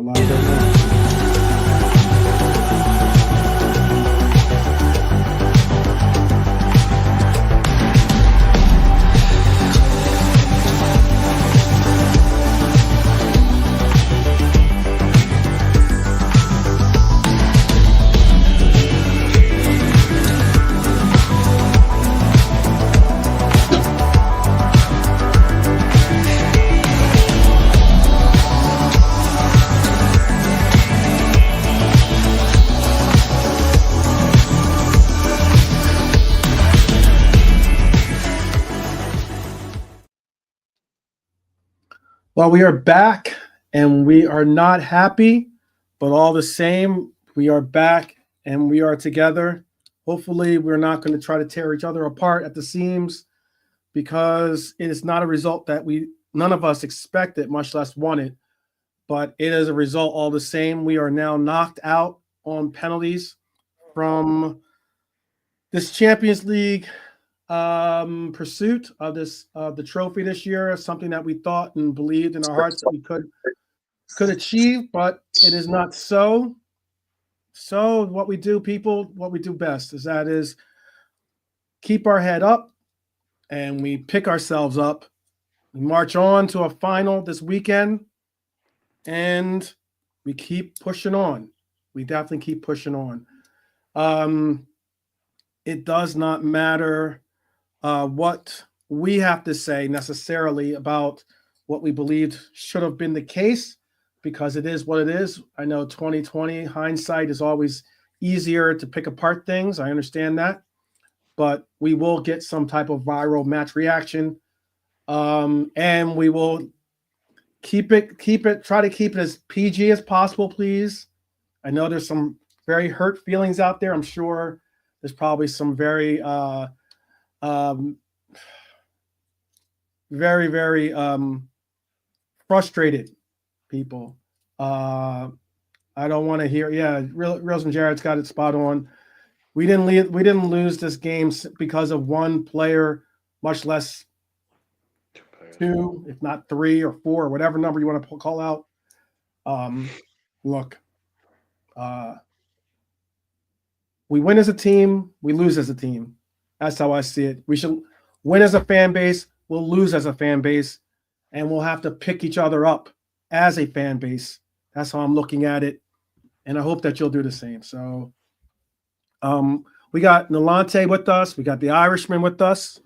lot of Well, we are back and we are not happy, but all the same, we are back and we are together. Hopefully, we're not going to try to tear each other apart at the seams because it is not a result that none of us expected, much less wanted. But it is a result all the same. We are now knocked out on penalties from this Champions League pursuit of the trophy this year, something that we thought and believed in our hearts that we could achieve, but it is not so. So what we do, people, what we do best is keep our head up and we pick ourselves up. We march on to a final this weekend and we keep pushing on. We definitely keep pushing on. It does not matter what we have to say necessarily about what we believed should have been the case, because it is what it is. I know 2020 hindsight is always easier to pick apart things. I understand that, but we will get some type of viral match reaction, and we will try to keep it as PG as possible, please. I know there's some very hurt feelings out there. I'm sure there's probably some very very frustrated people. I don't want to hear. Yeah, Reels and Jared's got it spot on. We didn't lose this game because of one player, much less two, if not three or four, or whatever number you want to call out. Look, we win as a team, we lose as a team. That's how I see it. We should win as a fan base, we'll lose as a fan base, and we'll have to pick each other up as a fan base. That's how I'm looking at it, and I hope that you'll do the same. So we got Nalante with us. We got the Irishman with us.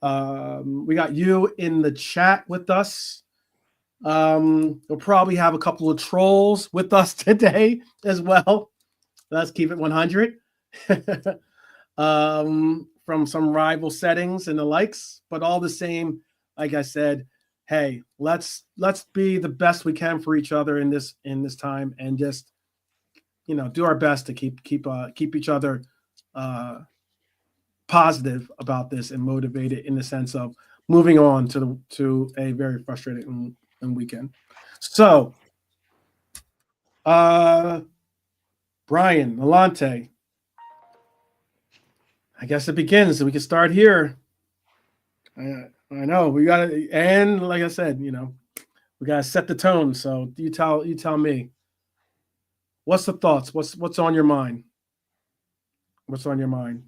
We got you in the chat with us. We'll probably have a couple of trolls with us today as well. Let's keep it 100. From some rival settings and the likes, but all the same, like I said, hey, let's be the best we can for each other in this time, and just do our best to keep each other positive about this and motivated in the sense of moving on to a very frustrating weekend. So, Brian Malante, I guess it begins. We can start here. I know we got to, and like I said, we got to set the tone. So you tell me, what's the thoughts? What's on your mind? What's on your mind?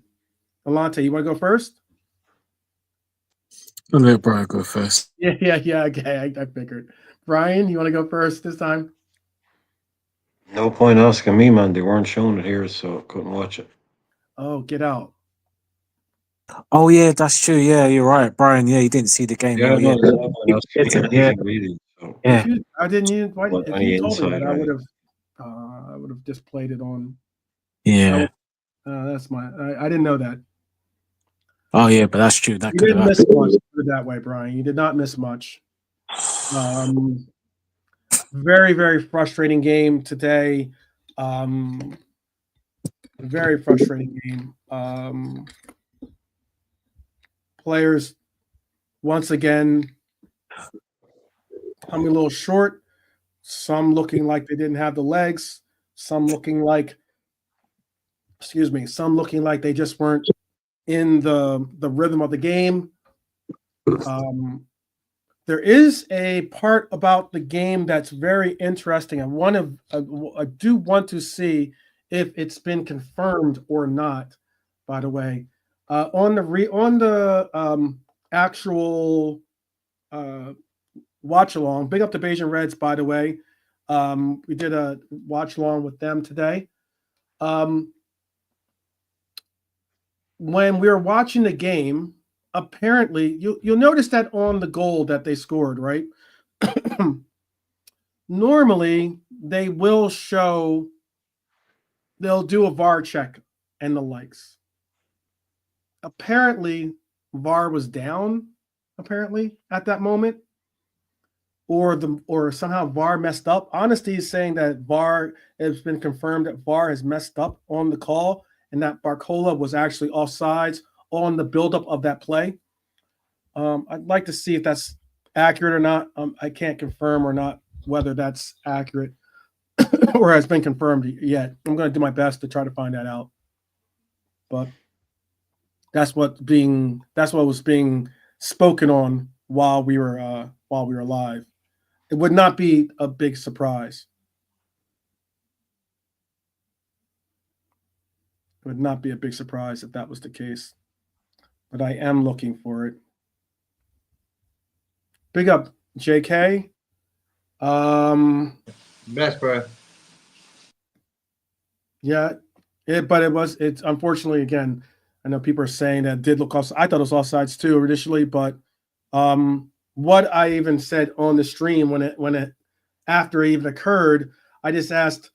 Alante, you want to go first? I'll let Brian go first. Yeah. Okay, I figured. Brian, you want to go first this time? No point asking me, man. They weren't showing it here, so I couldn't watch it. Oh, get out. Oh yeah, that's true. Yeah, you're right, Brian. Yeah, you didn't see the game. Yeah, yeah. yeah. Really, so. Yeah. I didn't even. If you told me that, right? I would have just played it on. Yeah. That's I didn't know that. Oh yeah, but that's true. That you could didn't have miss much. Put it that way, Brian. You did not miss much. Very, very frustrating game today. Very frustrating game. Players once again coming a little short. Some looking like they didn't have the legs. Some looking like they just weren't in the rhythm of the game. The There is a part about the game that's very interesting. I do want to see if it's been confirmed or not. By the way, on the actual watch along. Big up to Bayesian Reds, by the way. We did a watch along with them today. When we were watching the game, apparently you'll notice that on the goal that they scored, right? Normally they'll do a VAR check and the likes. Apparently VAR was down apparently at that moment, or somehow VAR messed up. Honesty is saying that VAR has been confirmed that VAR has messed up on the call and that Barcola was actually offsides on the buildup of that play. I'd like to see if that's accurate or not. I can't confirm or not whether that's accurate or has been confirmed yet. I'm going to do my best to try to find that out. But that's what was being spoken on while we were live. It would not be a big surprise. It would not be a big surprise if that was the case. But I am looking for it. Big up, JK. Best, bro. Yeah, it's unfortunately, again, I know people are saying that it did look off. I thought it was offsides too initially, but what I even said on the stream when it after it even occurred, I just asked,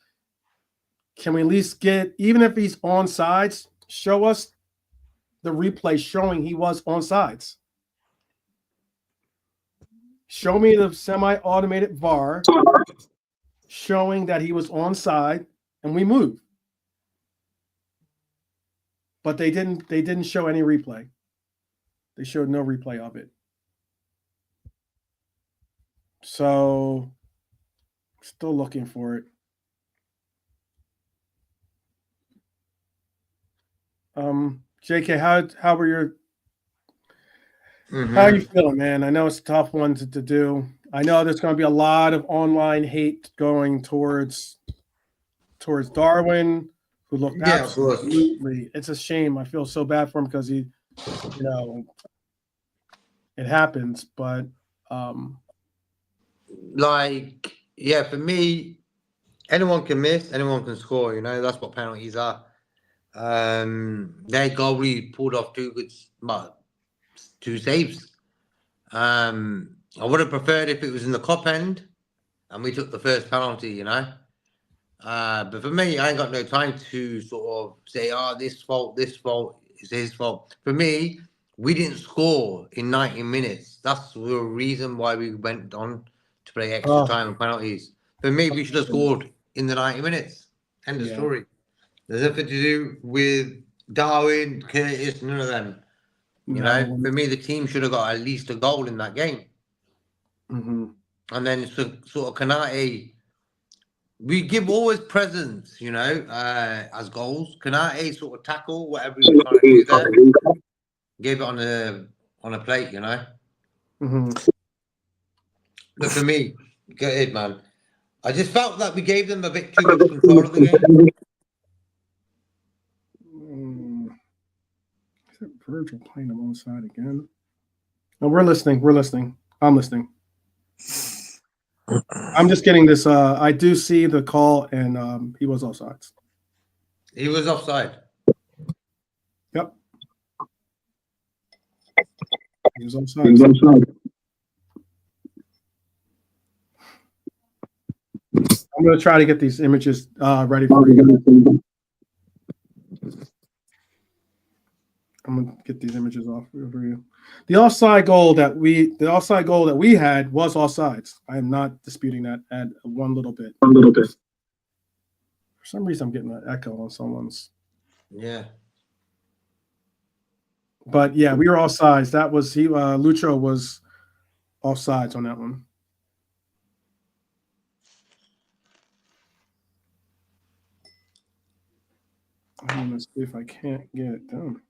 can we at least get, even if he's on sides, show us the replay showing he was on sides. Show me the semi-automated VAR showing that he was on side and we move. But they didn't show any replay. They showed no replay of it. So still looking for it. JK, how were your how are you feeling, man? I know it's a tough one to do. I know there's going to be a lot of online hate going towards Darwin, who looked absolutely. It's a shame. I feel so bad for him because he, it happens. But for me, anyone can miss, anyone can score. That's what penalties are. Their goalie pulled off two saves. I would have preferred if it was in the cup end and we took the first penalty, But for me, I ain't got no time to sort of say, this fault is his fault. For me, we didn't score in 90 minutes. That's the reason why we went on to play extra time and penalties. For me, we should have scored in the 90 minutes. End of story. There's nothing to do with Darwin, Curtis, none of them. For me, the team should have got at least a goal in that game. Mm-hmm. And then sort of Kanate, we give always presents, as goals. Kanate sort of tackle whatever he was trying to do there. Gave it on a plate, Mm-hmm. But for me, go ahead, man. I just felt that we gave them a bit too much control of the game. Is it Virgil playing him on side again? No, we're listening. I'm listening. I'm just getting this. I do see the call, and he was offside. He was offside. Yep. He was offside. I'm going to try to get these images ready for you. I'm going to get these images off for you. The offside goal that we had was offsides. I am not disputing that at one little bit. For some reason, I'm getting an echo on someone's. Yeah. But yeah, we were offsides. That was Lucho was offsides on that one. I'm going to see if I can't get it done.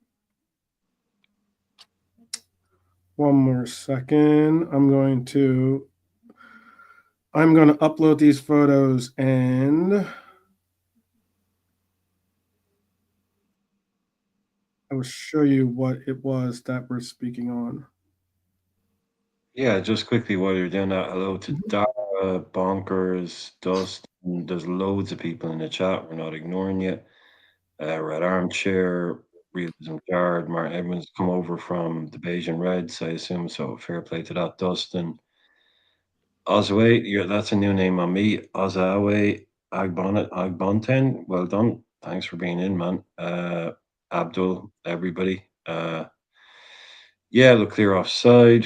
One more second. I'm going to upload these photos and I will show you what it was that we're speaking on. Yeah, just quickly while you're doing that, hello to Dara, Bonkers, Dust. There's loads of people in the chat. We're not ignoring you. Red Armchair, Realism Guard, Martin Edmonds come over from the Beijing Reds, I assume. So fair play to that, Dustin. Ozway, that's a new name on me. Ozawe Agbonten, well done. Thanks for being in, man. Abdul, everybody. Yeah, look clear offside.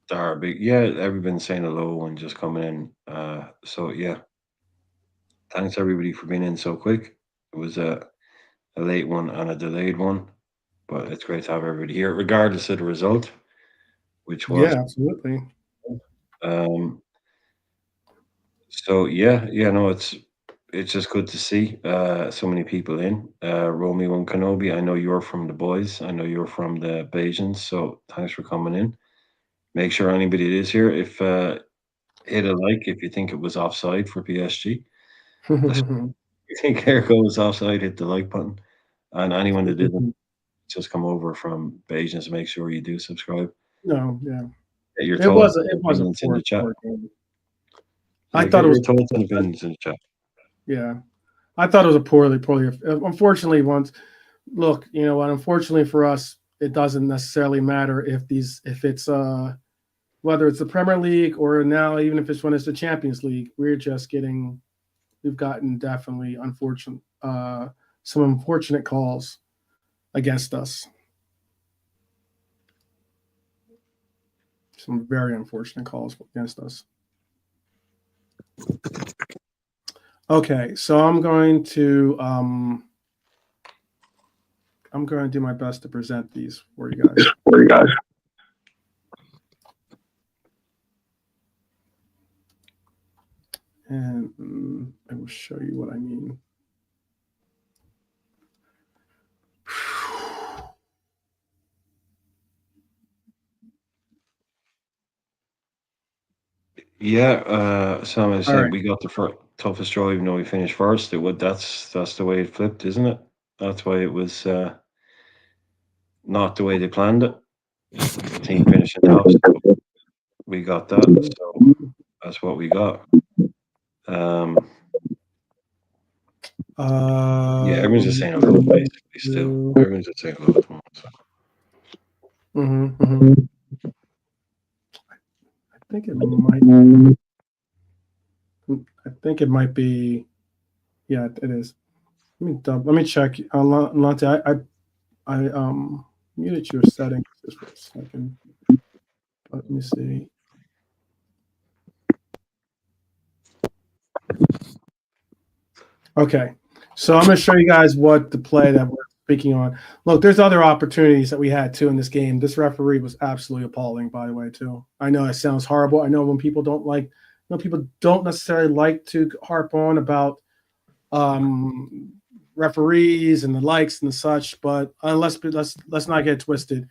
Darby, yeah, everyone's saying hello and just coming in. So yeah, thanks everybody for being in so quick. It was a late one and a delayed one, but it's great to have everybody here, regardless of the result, which was. Yeah, absolutely. So yeah, no, it's just good to see so many people in. Romeo and Kenobi, I know you're from the boys. I know you're from the Bajans, so thanks for coming in. Make sure anybody that is here, if hit a like if you think it was offside for PSG. If you think Ergo was offside, hit the like button. And anyone that didn't, just come over from Bajans, make sure you do subscribe. No, yeah. Get your It was a opinions in poor, the chat. poor game. Yeah, I thought it was your thoughts and opinions in the chat. Yeah, I thought it was a poorly. Unfortunately, look, you know what? Unfortunately for us, it doesn't necessarily matter if it's whether it's the Premier League or now even if it's when it's the Champions League. We've gotten definitely some unfortunate calls against us. Some very unfortunate calls against us. Okay, so I'm going to do my best to present these for you guys. And I will show you what I mean. Yeah, Sam, I said right. we got the toughest draw, even though we finished first. That's the way it flipped, isn't it? That's why it was not the way they planned it. The team finishing top, so we got that. So that's what we got. Yeah, everyone's just saying hello, basically. Still, everyone's just saying hello at the moment. So. I think it might be. Yeah, it is. Let me check. Lante, I muted your settings just for a second. Let me see. Okay, so I'm going to show you guys what the play that we're speaking on. Look, there's other opportunities that we had too in this game. This referee was absolutely appalling, by the way, too. I know it sounds horrible. I know when people people don't necessarily like to harp on about referees and the likes and the such, but let's not get twisted.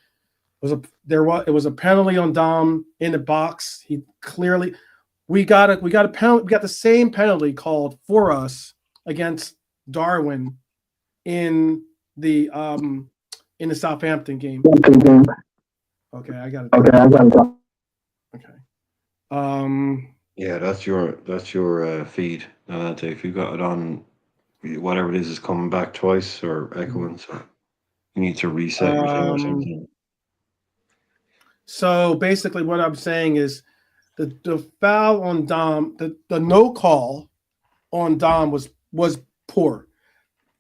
It was a penalty on Dom in the box. He clearly we got a penalty. We got the same penalty called for us against Darwin in the Southampton game. Okay, I got it. Okay. Yeah, that's your feed. If you got it on, whatever it is coming back twice or echoing, so you need to reset your thing or something. So basically, what I'm saying is the foul on Dom, the no call on Dom was poor.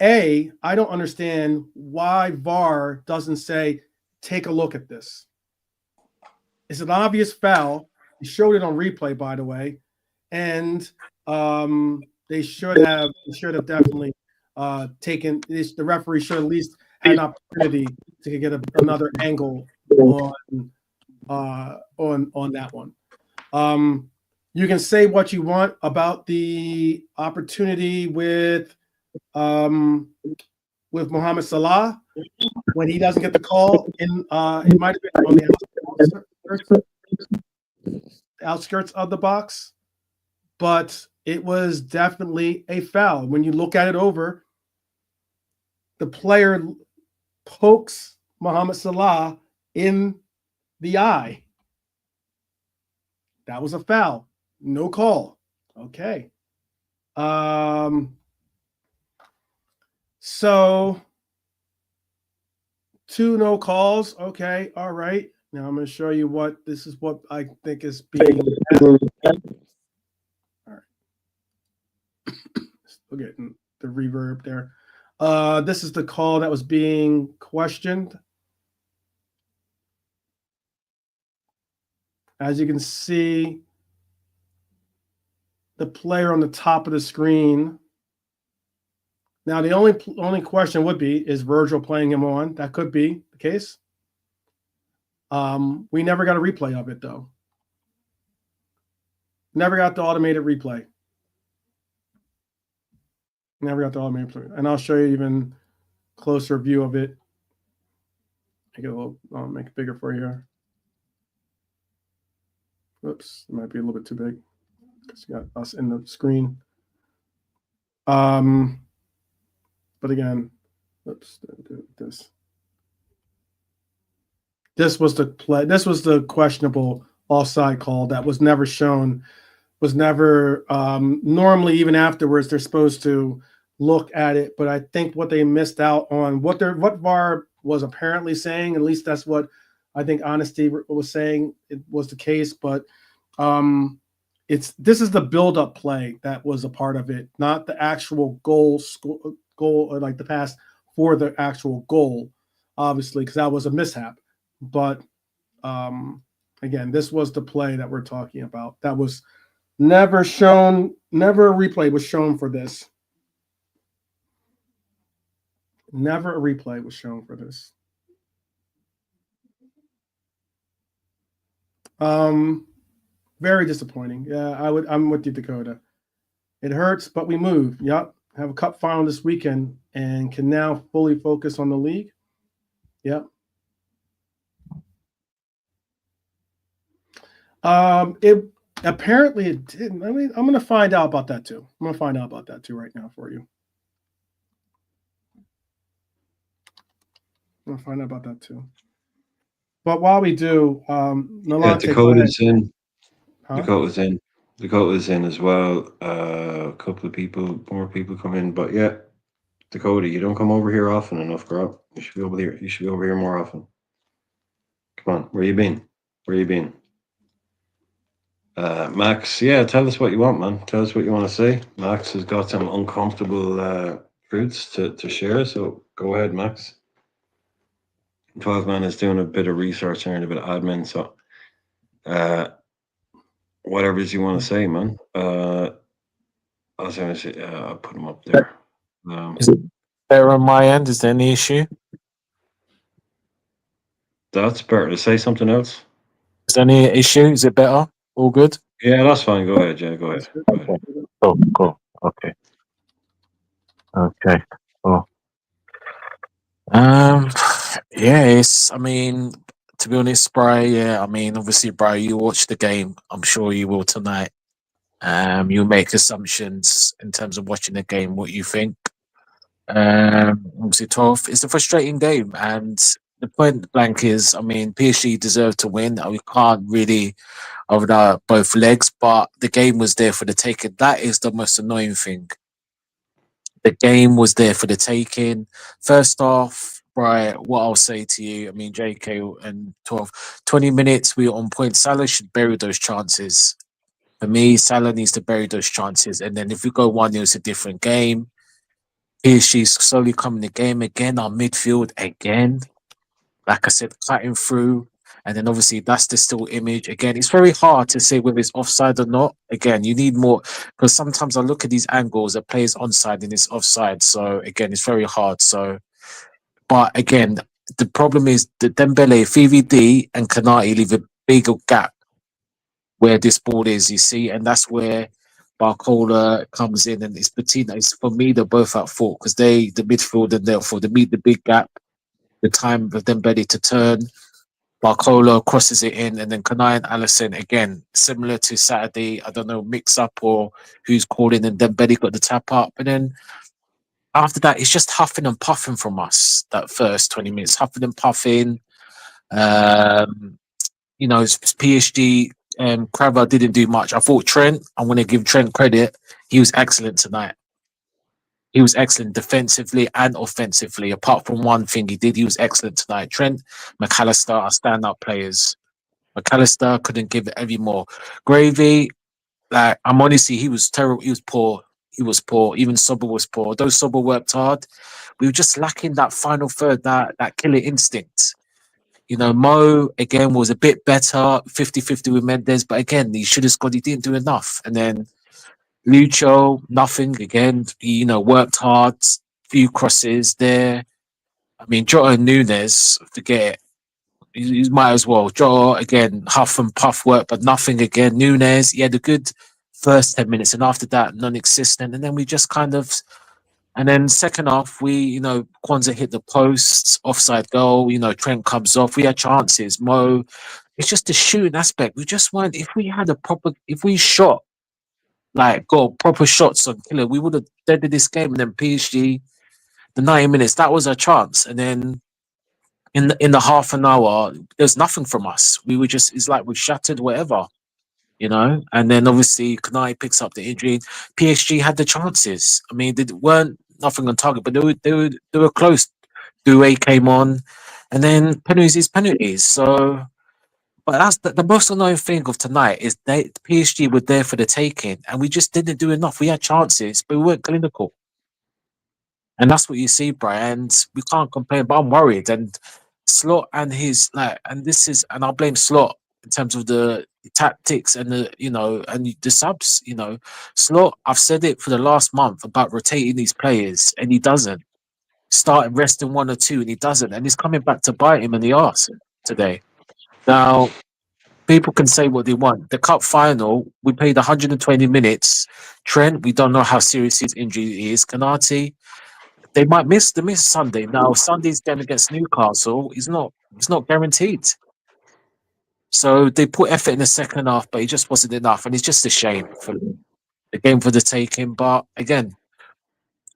I don't understand why VAR doesn't say, take a look at this. It's an obvious foul. He showed it on replay, by the way, and they should have definitely taken this. The referee should at least had an opportunity to get another angle on that one. You can say what you want about the opportunity with with Mohamed Salah when he doesn't get the call in it might have been on the outskirts of the box, but it was definitely a foul. When you look at it over, the player pokes Mohamed Salah in the eye. That was a foul. No call. Okay. So 2 no calls. Okay. All right. Now I'm going to show you what this is. What I think is being. All right. Still getting the reverb there. This is the call that was being questioned. As you can see, the player on the top of the screen. Now, the only question would be, is Virgil playing him on? That could be the case. We never got a replay of it, though. Never got the automated replay. Never got the automated replay. And I'll show you even closer view of it. Make it a little, I'll make it bigger for you here. Oops, it might be a little bit too big because you got us in the screen. But again, oops, do this. This was the play. This was the questionable offside call that was never shown. Was never normally even afterwards they're supposed to look at it. But I think what they missed out on, what VAR was apparently saying, at least that's what I think Honesty was saying it was the case. But this is the build-up play that was a part of it, not the actual goal or like the pass for the actual goal, obviously, because that was a mishap. But again, this was the play that we're talking about. That was never shown, never a replay was shown for this. Never a replay was shown for this. Very disappointing. Yeah, I'm with you, Dakota. It hurts, but we move. Yep. Have a cup final this weekend and can now fully focus on the league. Yep. It apparently it didn't. I mean, I'm going to find out about that too. I'm going to find out about that too right now for you. I'm going to find out about that too. But while we do, yeah, Dakota's in. Huh? Dakota's in as well. A couple of more people come in, but yeah, Dakota, you don't come over here often enough, girl. You should be over here. You should be over here more often. Come on, where you been? Where you been? Max, yeah, tell us what you want, man. Tell us what you want to say. Max has got some uncomfortable truths to share, so go ahead, Max. 12 man is doing a bit of research and a bit of admin, so whatever it is you want to say, man. I was going to say, I'll put him up there. Is it better on my end? Is there any issue? That's better. To say something else? Is there any issue? Is it better? All good? Yeah, that's fine. Go ahead, yeah, go ahead. Go ahead. Oh, cool. Okay. Okay. Cool. Yeah, I mean, to be honest, Bri, yeah, I mean, obviously, Bri, you watch the game. I'm sure you will tonight. You'll make assumptions in terms of watching the game, what you think. Obviously, 12, it's a frustrating game. And the point blank is, I mean, PSG deserved to win. We can't really over both legs, but the game was there for the taking. That is the most annoying thing. The game was there for the taking. First off, right, what I'll say to you, I mean, JK and 20 minutes, we were on point. Salah should bury those chances. For me, Salah needs to bury those chances. And then if we go 1-0, it's a different game. PSG slowly coming the game again, our midfield again. Like I said, cutting through. And then obviously that's the still image. Again, it's very hard to say whether it's offside or not. Again, you need more, because sometimes I look at these angles, the player's onside and it's offside. So again, it's very hard. So, but again, the problem is that Dembele, VVD and Kanate leave a bigger gap where this ball is, you see, and that's where Barcola comes in, and it's Bettina. It's, for me, they're both at fault because the midfield, and therefore they meet the big gap, the time of them ready to turn. Barcola crosses it in, and then Kanai and Allison, again, similar to Saturday, I don't know, mix up or who's calling, and Dembele got the tap up. And then after that, it's just huffing and puffing from us, that first 20 minutes, huffing and puffing. You know, PSG, Crabber didn't do much. I thought Trent, I'm going to give Trent credit. He was excellent tonight. He was excellent defensively and offensively. Apart from one thing he did, he was excellent tonight. Trent, McAllister are stand-up players. McAllister couldn't give it any more. Gravy, like, I'm honestly, he was terrible. He was poor. He was poor. Even Sobber was poor. Though Sobber worked hard, we were just lacking that final third, that killer instinct. You know, Mo, again, was a bit better, 50-50 with Mendes, but again, he should have scored. He didn't do enough. And then Lucho, nothing. Again, he, you know, worked hard, few crosses there. I mean, Jota and Nunes, forget it. You might as well. Jota, again, huff and puff work, but nothing again. Nunes, he had a good first 10 minutes, and after that, non-existent. And then we just kind of, and then second half, we, you know, Kwanzaa hit the post, offside goal, you know, Trent comes off. We had chances. Mo, it's just the shooting aspect. We just weren't, if we had a proper, if we shot, like, got proper shots on Killer, we would have deaded this game. And then PSG, the 90 minutes, that was our chance. And then in the half an hour, there's nothing from us. We were just, it's like we shattered whatever, you know. And then obviously Kanai picks up the injury. PSG had the chances. I mean, they weren't nothing on target, but they were close. Doué came on, and then penalties. So, but that's the most annoying thing of tonight is PSG were there for the taking, and we just didn't do enough. We had chances, but we weren't clinical. And that's what you see, Brian. We can't complain, but I'm worried. And Slot and his, like, and this is, and I'll blame Slot in terms of the tactics and the, you know, and the subs, you know. Slot, I've said it for the last month about rotating these players, and he doesn't. Starting resting one or two, and he doesn't. And he's coming back to bite him in the arse today. Now, people can say what they want. The cup final, we played 120 minutes. Trent, we don't know how serious his injury is. Kanati, they might miss Sunday. Now Sunday's game against Newcastle is not guaranteed. So they put effort in the second half, but it just wasn't enough, and it's just a shame for the game for the taking. But again,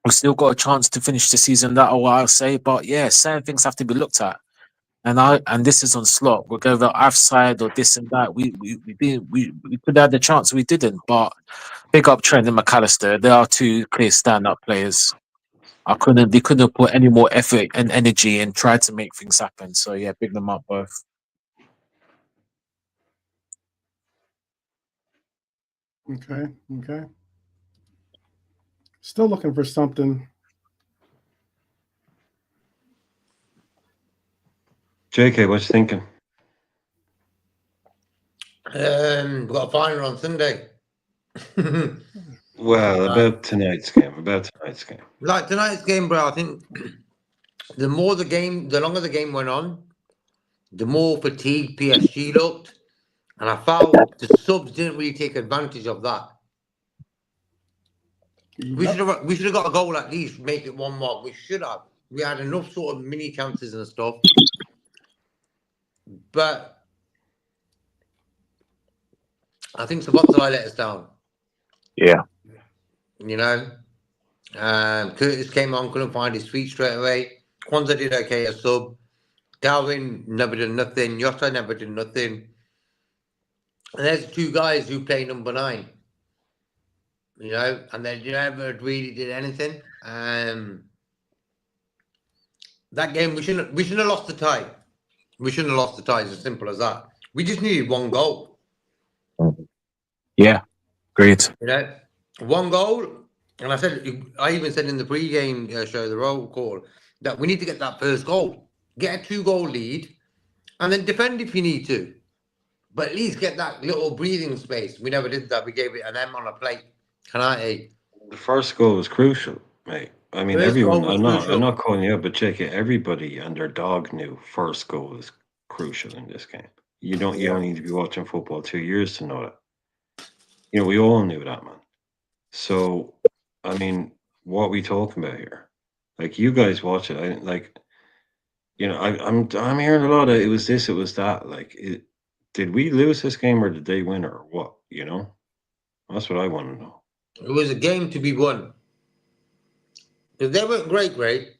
we've still got a chance to finish the season. That's all I'll say. But yeah, certain things have to be looked at. And this is on Slot. We'll go over offside or this and that. We could have the chance, we didn't. But big up Trent and McAllister. They are two clear stand-up players. They couldn't have put any more effort and energy and tried to make things happen. So yeah, big them up both. Okay. Still looking for something. JK, what you thinking? We've got a final on Sunday. Well, about tonight's game. Like tonight's game, bro, I think the longer the game went on, the more fatigued PSG looked. And I felt the subs didn't really take advantage of that. We should have got a goal at least, make it 1-1. We should have. We had enough sort of mini chances and stuff. But I think Szoboszlai let us down. Yeah. You know? Curtis came on, couldn't find his feet straight away. Kwanzaa did okay as sub. Darwin never did nothing. Jota never did nothing. And there's two guys who play number 9. You know, and they never really did anything. That game, we shouldn't have lost the tie. We shouldn't have lost the tie. It's as simple as that. We just needed 1 goal. Yeah, great. You know, 1 goal. And I even said in the pre-game show, the roll call, that we need to get that first goal. Get a 2-goal lead, and then defend if you need to. But at least get that little breathing space. We never did that. We gave it an M on a plate. The first goal was crucial, mate. I mean, everyone. I'm not calling you out, but check it. Everybody and their dog knew first goal is crucial in this game. You don't need to be watching football 2 years to know that. You know, we all knew that, man. So, I mean, what are we talking about here? Like, you guys watch it. I'm hearing a lot of it was this, it was that. Did we lose this game or did they win or what? That's what I want to know. It was a game to be won. If they weren't great,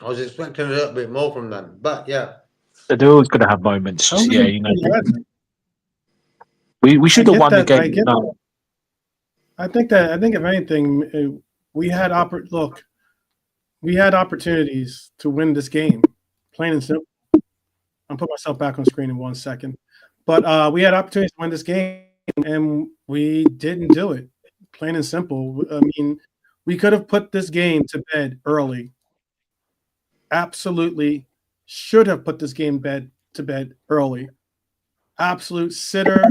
I was expecting a little bit more from them. But yeah, They're always going to have moments. I'm Yeah, gonna- yeah, we should have get won the that, I game. get No, I think if anything, we had we had opportunities to win this game, plain and simple. I'll put myself back on screen in 1 second. But we had opportunities to win this game, and we didn't do it. Plain and simple. I mean, we could have put this game to bed early. Absolutely should have put this game to bed early. Absolute sitter,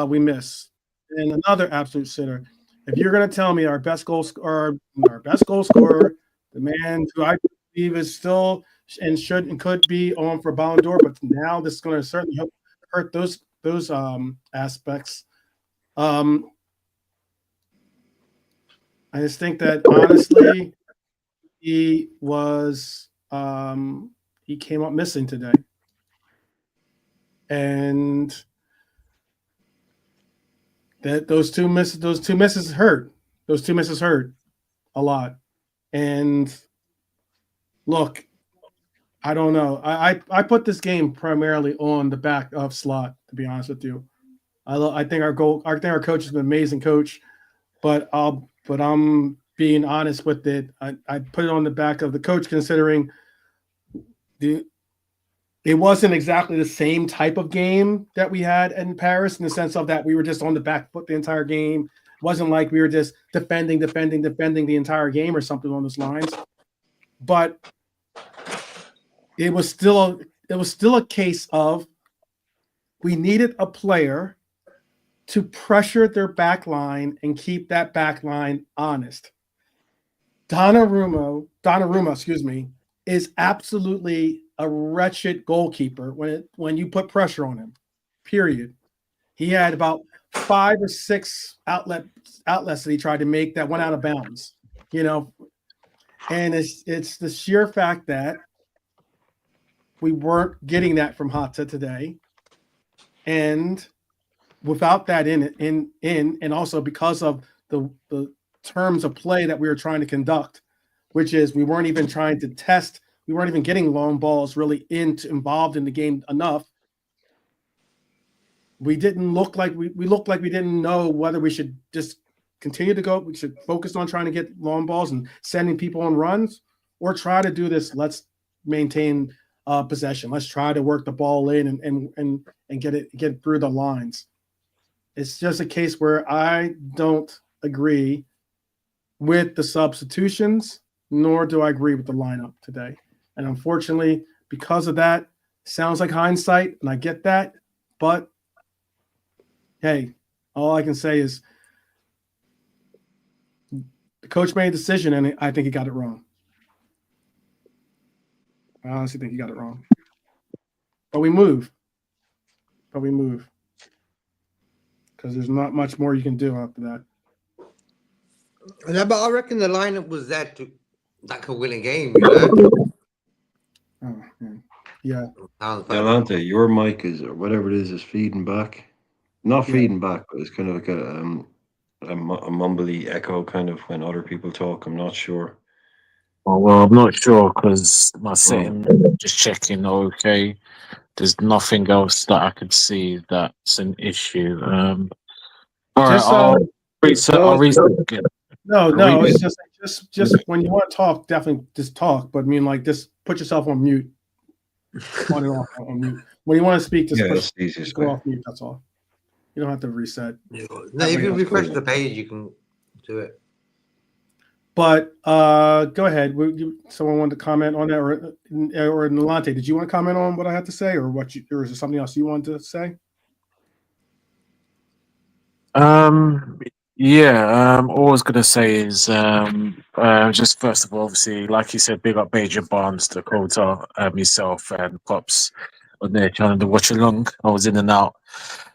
we miss. And another absolute sitter. If you're going to tell me our best goal scorer, the man who I believe is still and should and could be on for Ballon d'Or, but now this is going to certainly hurt those aspects. I just think that honestly, he came up missing today, and that those two misses hurt. Those two misses hurt a lot. And look, I don't know. I put this game primarily on the back of Slot, to be honest with you. I think our coach is an amazing coach, but I'm being honest with it. I put it on the back of the coach, considering it wasn't exactly the same type of game that we had in Paris, in the sense of that we were just on the back foot the entire game. It wasn't like we were just defending the entire game or something on those lines. But it was still a case of we needed a player to pressure their back line and keep that back line honest. Donnarumma, is absolutely a wretched goalkeeper when you put pressure on him. Period. He had about 5 or 6 outlets that he tried to make that went out of bounds. And it's the sheer fact that we weren't getting that from Hatta today, and without that and also because of the terms of play that we were trying to conduct, which is we weren't even trying to test. We weren't even getting long balls really involved in the game enough. We didn't look like we looked like we didn't know whether we should just continue to go. We should focus on trying to get long balls and sending people on runs, or try to do this. Let's maintain possession. Let's try to work the ball in and get through the lines. It's just a case where I don't agree with the substitutions, nor do I agree with the lineup today. And unfortunately, because of that, sounds like hindsight, and I get that. But hey, all I can say is the coach made a decision, and I think he got it wrong. I honestly think he got it wrong. But we move. Because there's not much more you can do after that. Yeah, but I reckon the lineup was there that could win a game. Oh, man. Yeah. Atlanta, your mic is, or whatever it is feeding back. Not feeding back, but it's kind of like a mumbly echo kind of when other people talk. I'm not sure. Oh, well, I'm not sure because my setting, just checking. Okay, there's nothing else that I could see that's an issue. All right, I'll reset again. No, it's just when you want to talk, definitely just talk. But I mean, like, just put yourself on mute. On and off on mute. When you want to speak, just go off mute. That's all. You don't have to reset. No, if you refresh the page, you can do it. But go ahead. Someone wanted to comment on that, or Nolante, did you want to comment on what I had to say, or or is there something else you wanted to say? All I was gonna say is just first of all, obviously, like you said, big up Beijing Barnes, Dakota, yourself and Pops on there trying to watch along. I was in and out.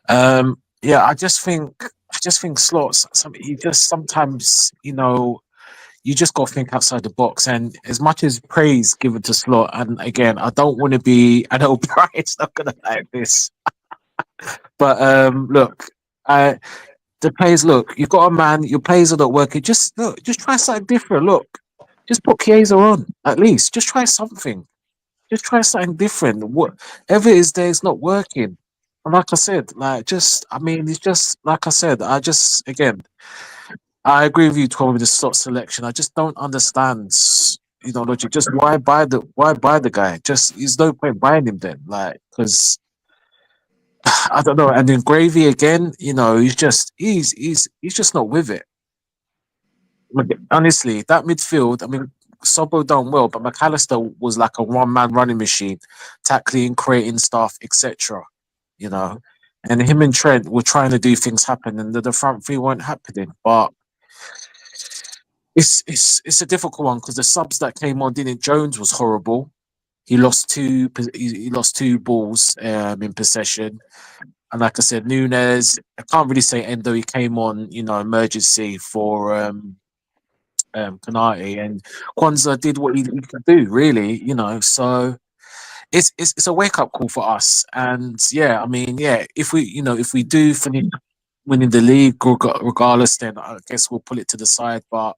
I just think just think slots. He just sometimes, you just got to think outside the box. And as much as praise given to Slot, and again, I don't want to be. I know Brian's not gonna like this, but look, the players. Look, you've got a man. Your players are not working. Just look, just try something different. Look, just put Chiesa on at least. Just try something. Just try something different. Whatever it is there is not working. And like I said, it's just like I said. Again, I agree with you, 12 with the slot selection. I just don't understand, logic. Just why buy the guy? Just there's no point buying him then, like because I don't know. And then Gravy again, he's just not with it. Like, honestly, that midfield. I mean, Sobbo done well, but McAllister was like a one-man running machine, tackling, creating stuff, etc. You know, and him and Trent were trying to do things happen, and the front three weren't happening. But it's a difficult one because the subs that came on didn't. Jones was horrible. He lost two balls in possession, and like I said, Nunes. I can't really say Endo. He came on, emergency for Kanate, and Kwanzaa did what he could do, really. So it's a wake up call for us. And yeah, I mean, yeah, if we do finish winning the league, regardless, then I guess we'll pull it to the side, but.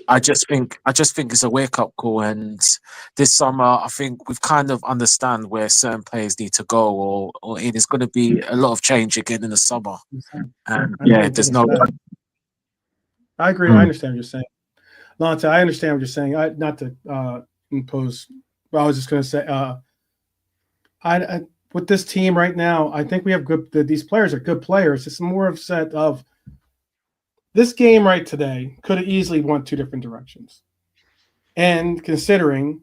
I just think it's a wake up call, and this summer I think we've kind of understand where certain players need to go, or it is going to be a lot of change again in the summer. And yeah, there's no. I agree. I understand what you're saying, Lante. I understand what you're saying. Not to impose. Well, I was just going to say, I with this team right now, I think we have good. These players are good players. It's more of set of. This game right today could have easily went two different directions. And considering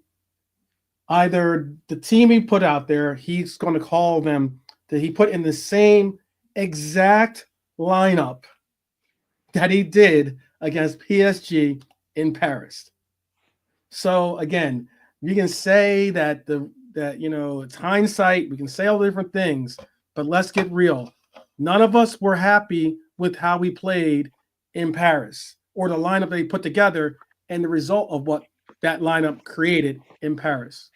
either the team he put out there, he's going to call them that he put in the same exact lineup that he did against PSG in Paris. So again, you can say that it's hindsight, we can say all the different things, but let's get real. None of us were happy with how we played in Paris, or the lineup they put together and the result of what that lineup created in Paris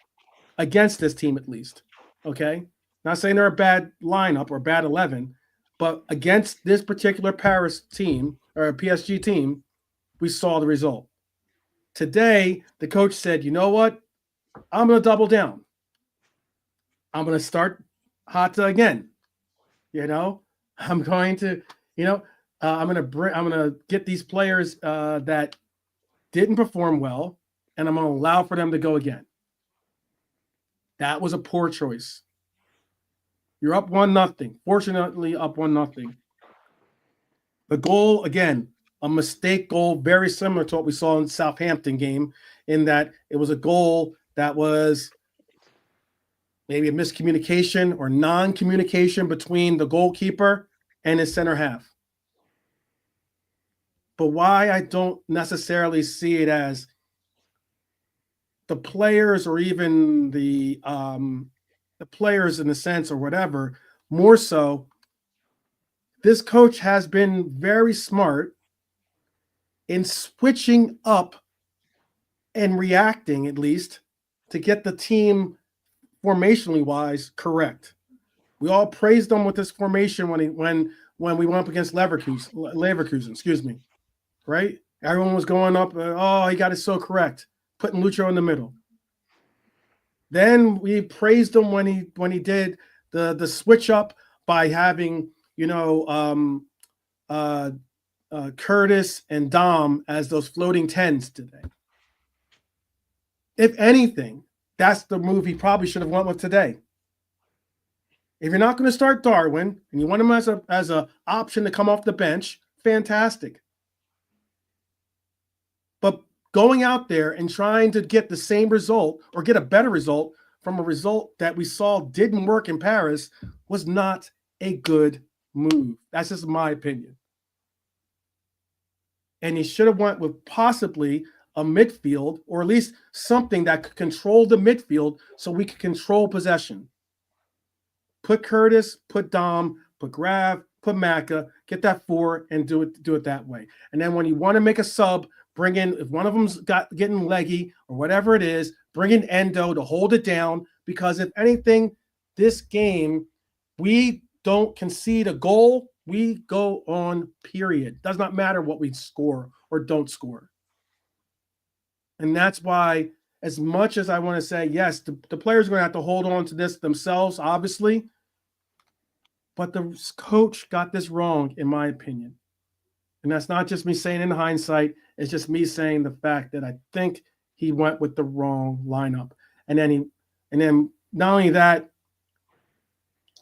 against this team, at least. Okay. Not saying they're a bad lineup or bad 11, but against this particular Paris team or PSG team, we saw the result. Today, the coach said, you know what? I'm going to double down. I'm going to start Hata again. I'm going to, I'm going to get these players that didn't perform well, and I'm going to allow for them to go again. That was a poor choice. You're up 1-0. Fortunately, up 1-0. The goal, again, a mistake goal, very similar to what we saw in the Southampton game, in that it was a goal that was maybe a miscommunication or non-communication between the goalkeeper and his center half. But why I don't necessarily see it as the players or even the players in the sense or whatever, more so, this coach has been very smart in switching up and reacting, at least, to get the team formationally wise correct. We all praised him with this formation when we went up against Leverkusen, right? Everyone was going up, he got it so correct, putting Lucho in the middle. Then we praised him when he did the switch up by having Curtis and Dom as those floating 10s today. If anything, that's the move he probably should have went with today. If you're not going to start Darwin and you want him as a option to come off the bench, fantastic. But going out there and trying to get the same result or get a better result from a result that we saw didn't work in Paris was not a good move. That's just my opinion. And he should have went with possibly a midfield, or at least something that could control the midfield so we could control possession. Put Curtis, put Dom, put Grav, put Maka, get that 4, and do it that way. And then when you want to make a sub, bring in, if one of them's getting leggy or whatever it is, bring in Endo to hold it down, because if anything, this game, we don't concede a goal, we go on, period. Does not matter what we score or don't score. And that's why, as much as I want to say, yes, the players are going to have to hold on to this themselves, obviously, but the coach got this wrong, in my opinion. And that's not just me saying in hindsight. It's just me saying the fact that I think he went with the wrong lineup. And then not only that,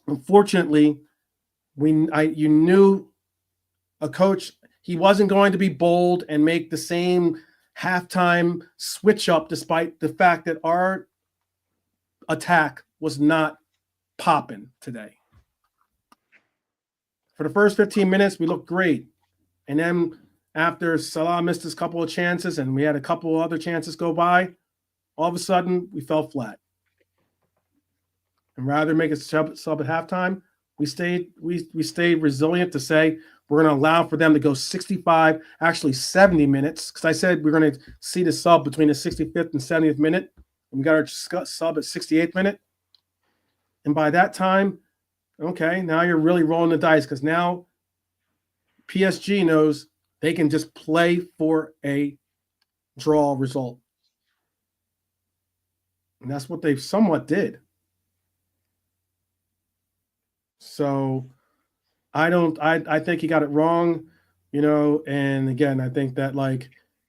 unfortunately, you knew a coach, he wasn't going to be bold and make the same halftime switch up, despite the fact that our attack was not popping today. For the first 15 minutes, we looked great. And then after Salah missed his couple of chances and we had a couple of other chances go by, all of a sudden we fell flat. And rather than make a sub at halftime, we stayed resilient to say we're going to allow for them to go 65, actually 70 minutes, because I said we're going to see the sub between the 65th and 70th minute. And we got our sub at 68th minute. And by that time, okay, now you're really rolling the dice, because now PSG knows they can just play for a draw result. And that's what they somewhat did. So I think he got it wrong, and again, I think that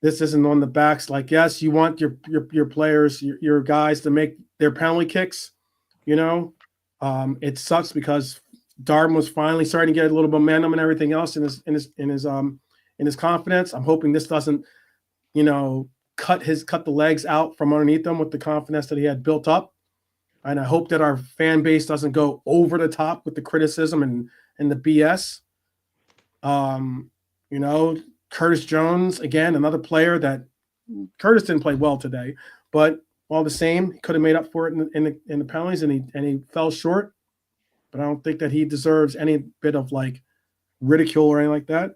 this isn't on the backs. Yes, you want your players, your guys to make their penalty kicks, it sucks because Darwin was finally starting to get a little momentum and everything else in his confidence. I'm hoping this doesn't, cut the legs out from underneath him with the confidence that he had built up. And I hope that our fan base doesn't go over the top with the criticism and the BS. Curtis Jones, again, another player that Curtis didn't play well today, but all the same, he could have made up for it in the penalties, and he fell short. But I don't think that he deserves any bit of ridicule or anything like that.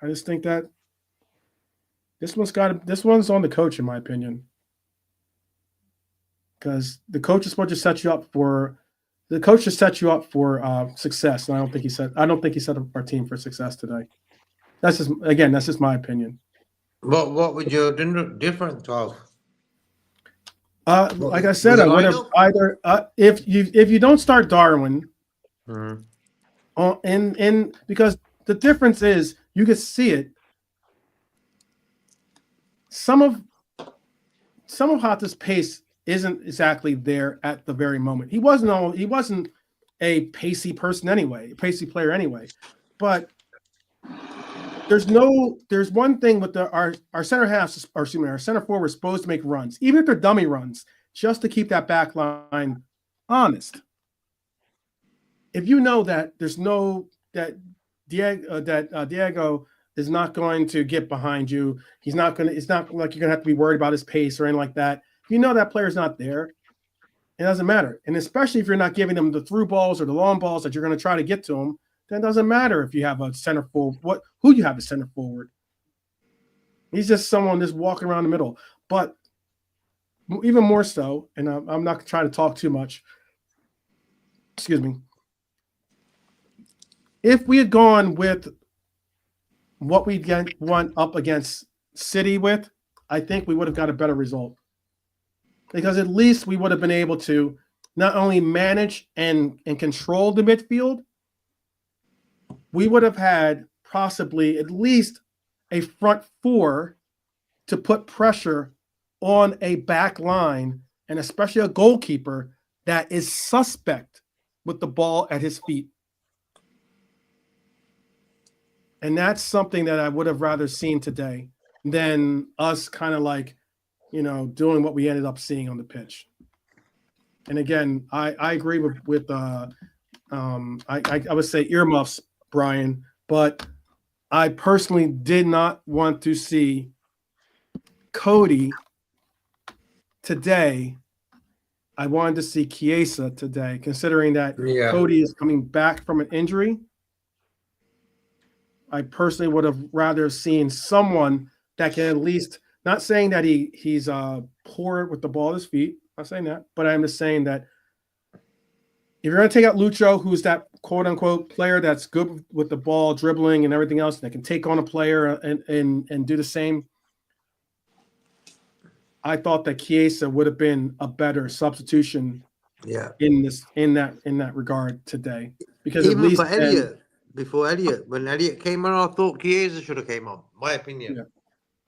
I just think that this one's on the coach, in my opinion. Because the coach is supposed to set you up for success. And I don't think he set up our team for success today. That's just my opinion. What would you do different of? Like I said, I would have either if you don't start Darwin, because the difference is you can see it. Some of Hata's pace isn't exactly there at the very moment. He wasn't a pacey person anyway, a pacey player anyway. But there's one thing with our center halves, our center forward is supposed to make runs, even if they're dummy runs, just to keep that back line honest. If you know that Diego is not going to get behind you, it's not like you're gonna have to be worried about his pace or anything like that. You know that player's not there, it doesn't matter. And especially if you're not giving them the through balls or the long balls that you're going to try to get to them, then it doesn't matter if you have a center forward, who you have a center forward. He's just someone just walking around the middle. But even more so, and I'm not trying to talk too much. Excuse me. If we had gone with what we went up against City with, I think we would have got a better result. Because at least we would have been able to not only manage and control the midfield, we would have had possibly at least a front four to put pressure on a back line, and especially a goalkeeper that is suspect with the ball at his feet. And that's something that I would have rather seen today than us kind of doing what we ended up seeing on the pitch. And again, I agree with I would say earmuffs, Brian, but I personally did not want to see Cody today. I wanted to see Chiesa today, considering that Cody is coming back from an injury. I personally would have rather seen someone that can at least, not saying that he's poor with the ball at his feet. I'm not saying that, but I'm just saying that if you're going to take out Lucho, who's that quote unquote player that's good with the ball, dribbling and everything else, that can take on a player and do the same, I thought that Chiesa would have been a better substitution. Yeah. In that regard today, because at Even least for Elliot, before Elliot, when Elliot came on, I thought Chiesa should have came on. My opinion.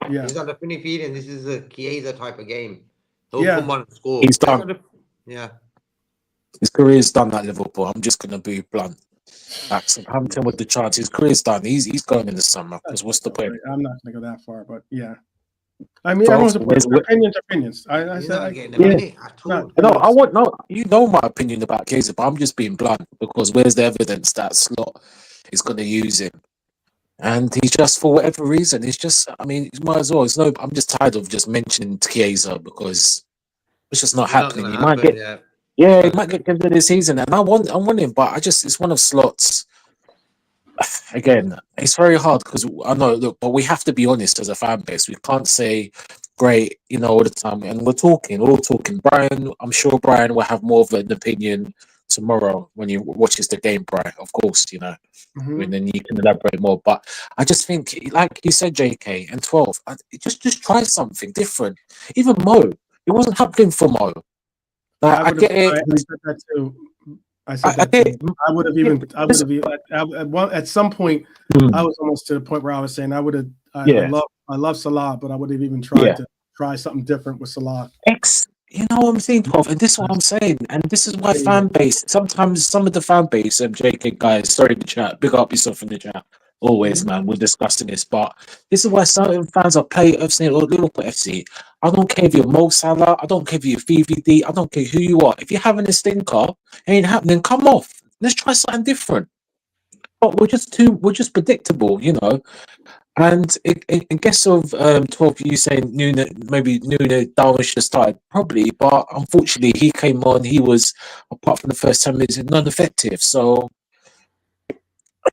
Yeah. He's got a funny feeling this is a Chiesa type of game. He'll Yeah. come on and score. He's done. Yeah. His career's done at Liverpool. I'm just going to be blunt. Like Southampton with the chance, his career's done. He's going in the summer. Because what's the point? I'm not going to go that far, but yeah. I mean, So, everyone's where's- opinions. I He's said, not getting a yeah. minute at all. No, I want no. You know my opinion about Chiesa, but I'm just being blunt because where's the evidence that Slot is going to use him? And he's just, for whatever reason, it's just. I mean, you might as well. It's no. I'm just tired of just mentioning Chiesa because it's just not It's not happening. gonna You might happen, get, yeah, he might get given this season, and I want him, but I just, it's one of Slot's. Again, it's very hard because I know, look, but we have to be honest as a fan base. We can't say great, all the time. And we're all talking. Brian, I'm sure Brian will have more of an opinion tomorrow when he watches the game, Brian. Of course, Mhm. and then you can elaborate more. But I just think, like you said, JK and 12, just try something different. Even Mo, it wasn't happening for Mo. Like, I get it. I said that too. I said I that get too. it. I would have even. I would have at some point. I was almost to the point where I was saying I would have. I love Salah, but I would have even tried to try something different with Salah. You know what I'm saying, 12, and this is what I'm saying, and this is why fan base, sometimes some of the fan base, JK guys, sorry in the chat, big up yourself in the chat, always, man, we're discussing this, but this is why certain fans are saying, Liverpool FC, I don't care if you're Mo Salah, I don't care if you're VVD, I don't care who you are, if you're having a stinker, it ain't happening, come off, let's try something different, but we're just predictable, and in guess of 12, you saying Nuno Darwin should have started probably, but unfortunately he came on. He was, apart from the first 10 minutes, non-effective. So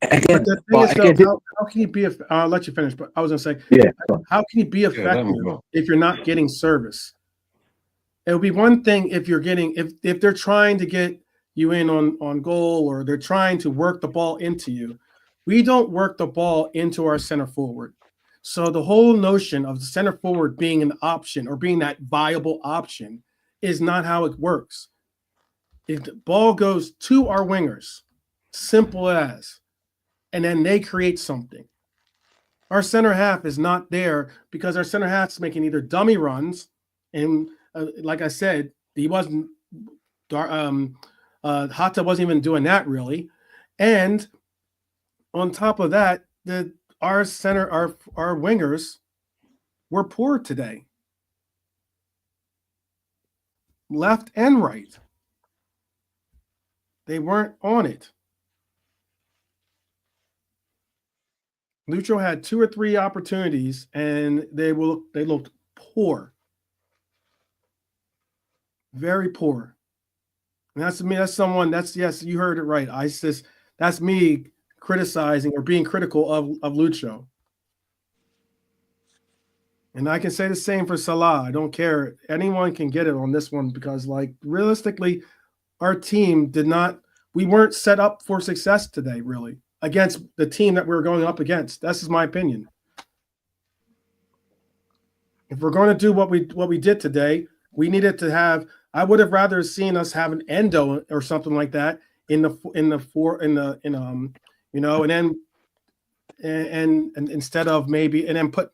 again, But the thing is, though, how can he be? I'll let you finish. But I was gonna say, how can he be effective if you're not getting service? It would be one thing if you're getting if they're trying to get you in on goal or they're trying to work the ball into you. We don't work the ball into our center forward. So the whole notion of the center forward being an option or being that viable option is not how it works. If the ball goes to our wingers, simple as, and then they create something. Our center half is not there because our center half is making either dummy runs, and like I said, he wasn't. Hatta wasn't even doing that really, and on top of that, our wingers were poor today, left and right. They weren't on it. Lucho had 2 or 3 opportunities, and they looked poor, very poor. And that's me. That's someone. Yes, you heard it right. That's me criticizing or being critical of Lucho. And I can say the same for Salah. I don't care. Anyone can get it on this one because, like, realistically, our team we weren't set up for success today, really, against the team that we were going up against. That's just my opinion. If we're going to do what we did today, we needed to have. I would have rather seen us have an Endo or something like that and instead of maybe and then put,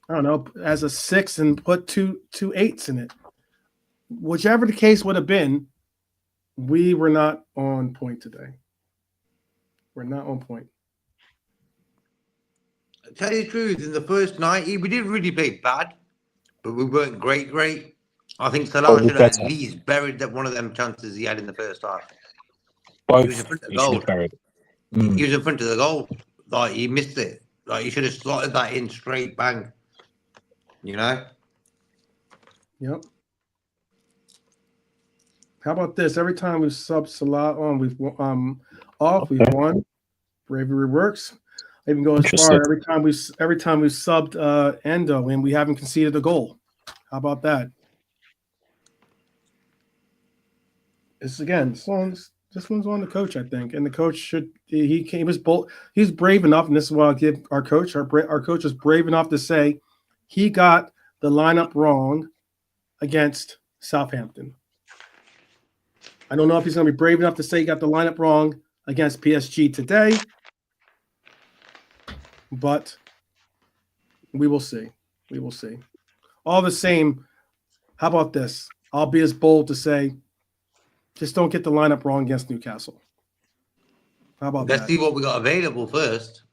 I don't know, as a 6 and put two 8s in it. Whichever the case would have been, we were not on point today. We're not on point. To tell you the truth, in the first 90, we didn't really play bad, but we weren't great. I think Salah should have at least buried one of them chances he had in the first half. He was in front of the goal. He was in front of the goal. Like, he missed it. Like, he should have slotted that in straight, bang. Yep. How about this? Every time we sub Salah on, we've won. Bravery works. I even go as Interesting. far every time we subbed Endo and we haven't conceded a goal. How about that? This one's on the coach, I think, and the coach he was bold. He's brave enough, and this is what I'll give our coach. Our coach is brave enough to say he got the lineup wrong against Southampton. I don't know if he's going to be brave enough to say he got the lineup wrong against PSG today, but we will see. We will see. All the same, how about this? I'll be as bold to say, just don't get the lineup wrong against Newcastle. How about Let's that? see what we got available first.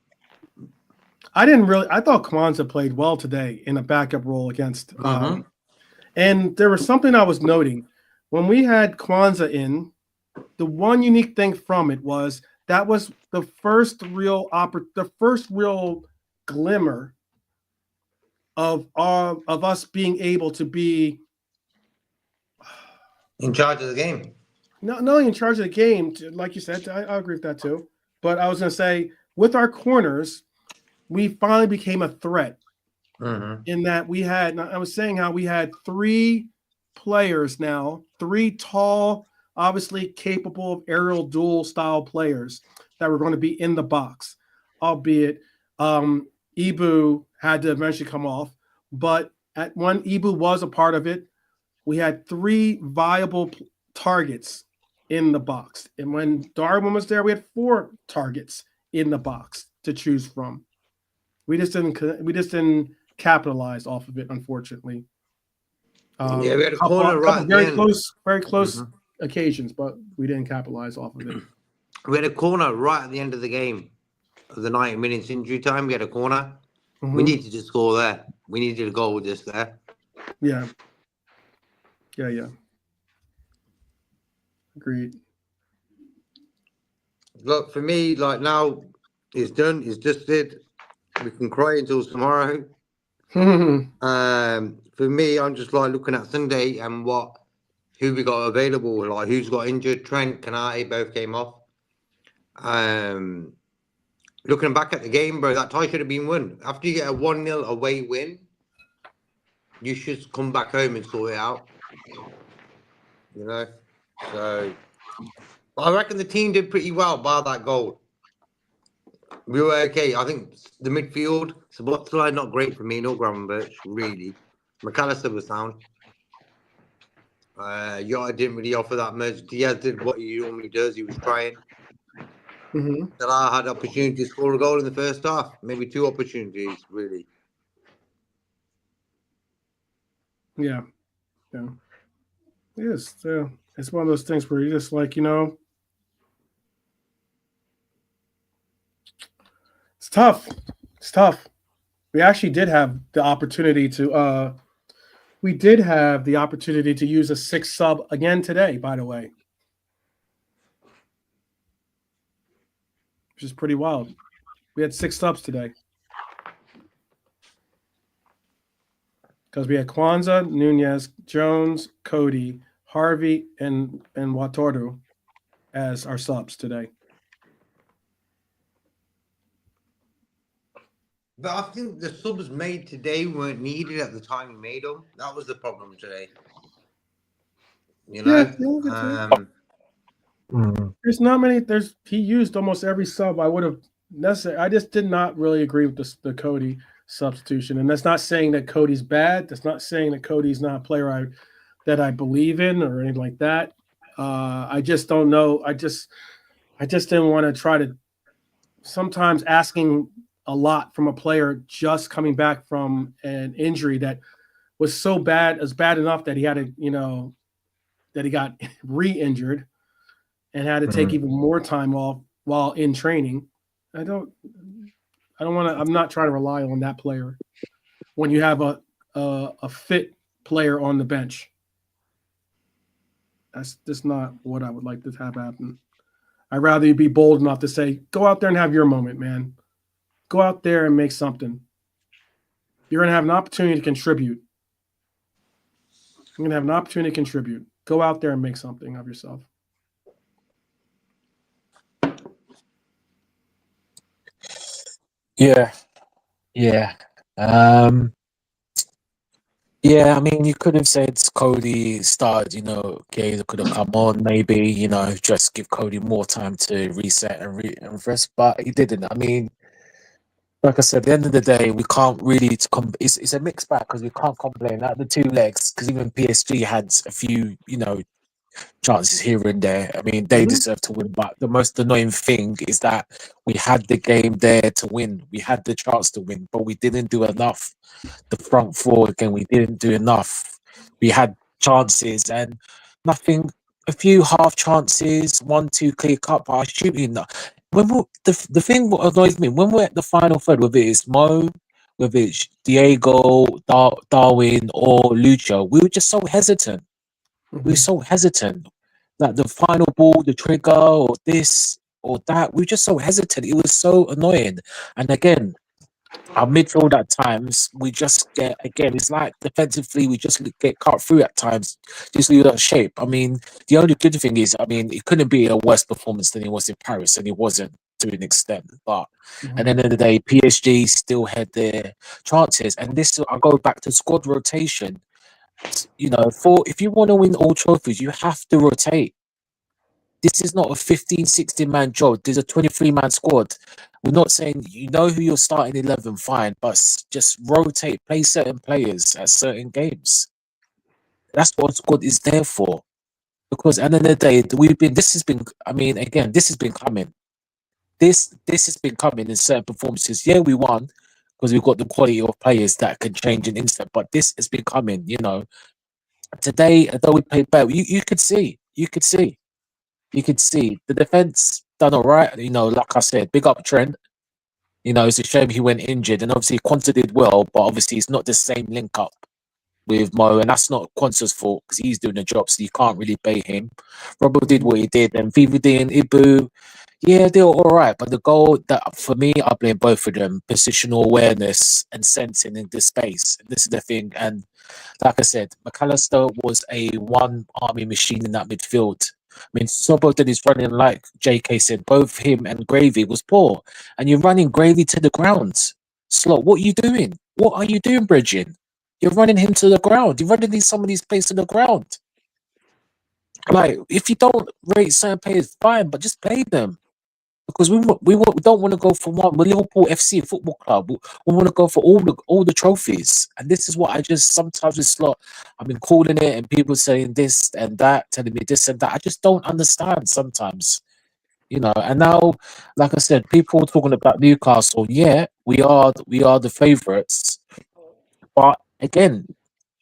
I thought Kwanzaa played well today in a backup role against. And there was something I was noting. When we had Kwanzaa in, the one unique thing from it was that was the first real glimmer of us being able to be in charge of the game. not only in charge of the game, like you said, I agree with that too. But I was going to say, with our corners, we finally became a threat. In that I was saying how we had 3 players now, 3 tall, obviously capable of aerial duel style players that were going to be in the box, albeit Ibu had to eventually come off. But at one, Ibu was a part of it. We had 3 viable targets in the box. And when Darwin was there, we had 4 targets in the box to choose from. We just didn't capitalize off of it, unfortunately. We had a corner right very close occasions, but we didn't capitalize off of it. We had a corner right at the end of the game, of the 90 minutes injury time. We had a corner. We needed to score there. We needed a goal just there. Yeah. Agreed. Look, for me, like now, it's done. It's just did. We can cry until tomorrow. For me, I'm just like looking at Sunday and who we got available, like who's got injured. Trent, Canate both came off. Looking back at the game, bro, that tie should have been won. After you get a 1-0 away win, you should come back home and sort it out. You know? So I reckon the team did pretty well by that goal. We were okay. I think the midfield, Sabotslai, not great for me, no Gravenberch, really. McAllister was sound. Yota didn't really offer that much. Diaz did what he normally does. He was trying. Salah had opportunity to score a goal in the first half. Maybe 2 opportunities, really. Yeah. It is. It's one of those things where you're just like, it's tough. It's tough. We actually did have the opportunity to use a 6 sub again today, by the way. Which is pretty wild. We had 6 subs today. Because we had Kwanzaa, Nunez, Jones, Cody, Harvey, and Watoru as our subs today. But I think the subs made today weren't needed at the time we made them. That was the problem today. You know? There's not many. He used almost every sub I would have necessarily. I just did not really agree with the Cody substitution, and that's not saying that Cody's bad. That's not saying that Cody's not a player that I believe in or anything like that. I just don't know. I just didn't want to try to. Sometimes asking a lot from a player just coming back from an injury that was so bad, as bad enough that he had to, that he got re-injured and had to take even more time off while in training. I don't want to. I'm not trying to rely on that player when you have a fit player on the bench. That's just not what I would like to have happen. I'd rather you be bold enough to say, go out there and have your moment, man. Go out there and make something. You're going to have an opportunity to contribute. You're going to have an opportunity to contribute. Go out there and make something of yourself. Yeah, yeah. Um, yeah, I mean, you could have said Cody started, Gaze could have come on, maybe, just give Cody more time to reset and rest, but he didn't. I mean, like I said, at the end of the day, we can't really. It's a mixed bag because we can't complain. Like the two legs, because even PSG had a few, chances here and there. I mean, they Mhm. deserve to win, but the most annoying thing is that we had the game there to win. We had the chance to win, but we didn't do enough. The front four again, we didn't do enough. We had chances and nothing. A few half chances, 1-2 clear cut, but I shooting. When the thing what annoys me when we're at the final third, whether it's Mo, whether it's Diego, Darwin, or Lucho, we were just so hesitant. We were Mhm. so hesitant. Like the final ball, the trigger, or this or that. We were just so hesitant. It was so annoying. And again, our midfield at times, we just get again. It's like defensively, we just get cut through at times, just lose our shape. I mean, the only good thing is, I mean, it couldn't be a worse performance than it was in Paris, and it wasn't to an extent. But at the Mhm. end of the day, PSG still had their chances, and this I go back to squad rotation. For if you want to win all trophies, you have to rotate. This is not a 15, 16-man job. There's a 23-man squad. We're not saying who you're starting 11, fine, but just rotate, play certain players at certain games. That's what squad is there for. Because at the end of the day, this has been, I mean, again, this has been coming. This has been coming in certain performances. Yeah, we won because we've got the quality of players that can change an instant, but this has been coming. Today, although we played better, you could see the defense done all right. Like I said, big up Trent. It's a shame he went injured, and obviously Quanta did well, but obviously it's not the same link up with Mo, and that's not Quanta's fault because he's doing the job, so you can't really pay him. Robert did Mhm. what he did, and VVD and Ibu, yeah, they were all right. But the goal that for me, I blame both of them: positional awareness and sensing in the space. This is the thing, and like I said, McAllister was a one army machine in that midfield. I mean, Sobotan is running like JK said, both him and Gravy was poor. And you're running Gravy to the ground. Slot, what are you doing? What are you doing, Bridging? You're running him to the ground. You're running some of these players to the ground. Like, if you don't rate certain players, fine, but just play them because we don't want to go for one. We're Liverpool FC Football Club. We want to go for all the trophies, and this is what I just sometimes it's like I've been calling it, and people saying this and that, telling me this and that. I just don't understand sometimes. And now, like I said, people talking about Newcastle. Yeah, we are the favourites, but again,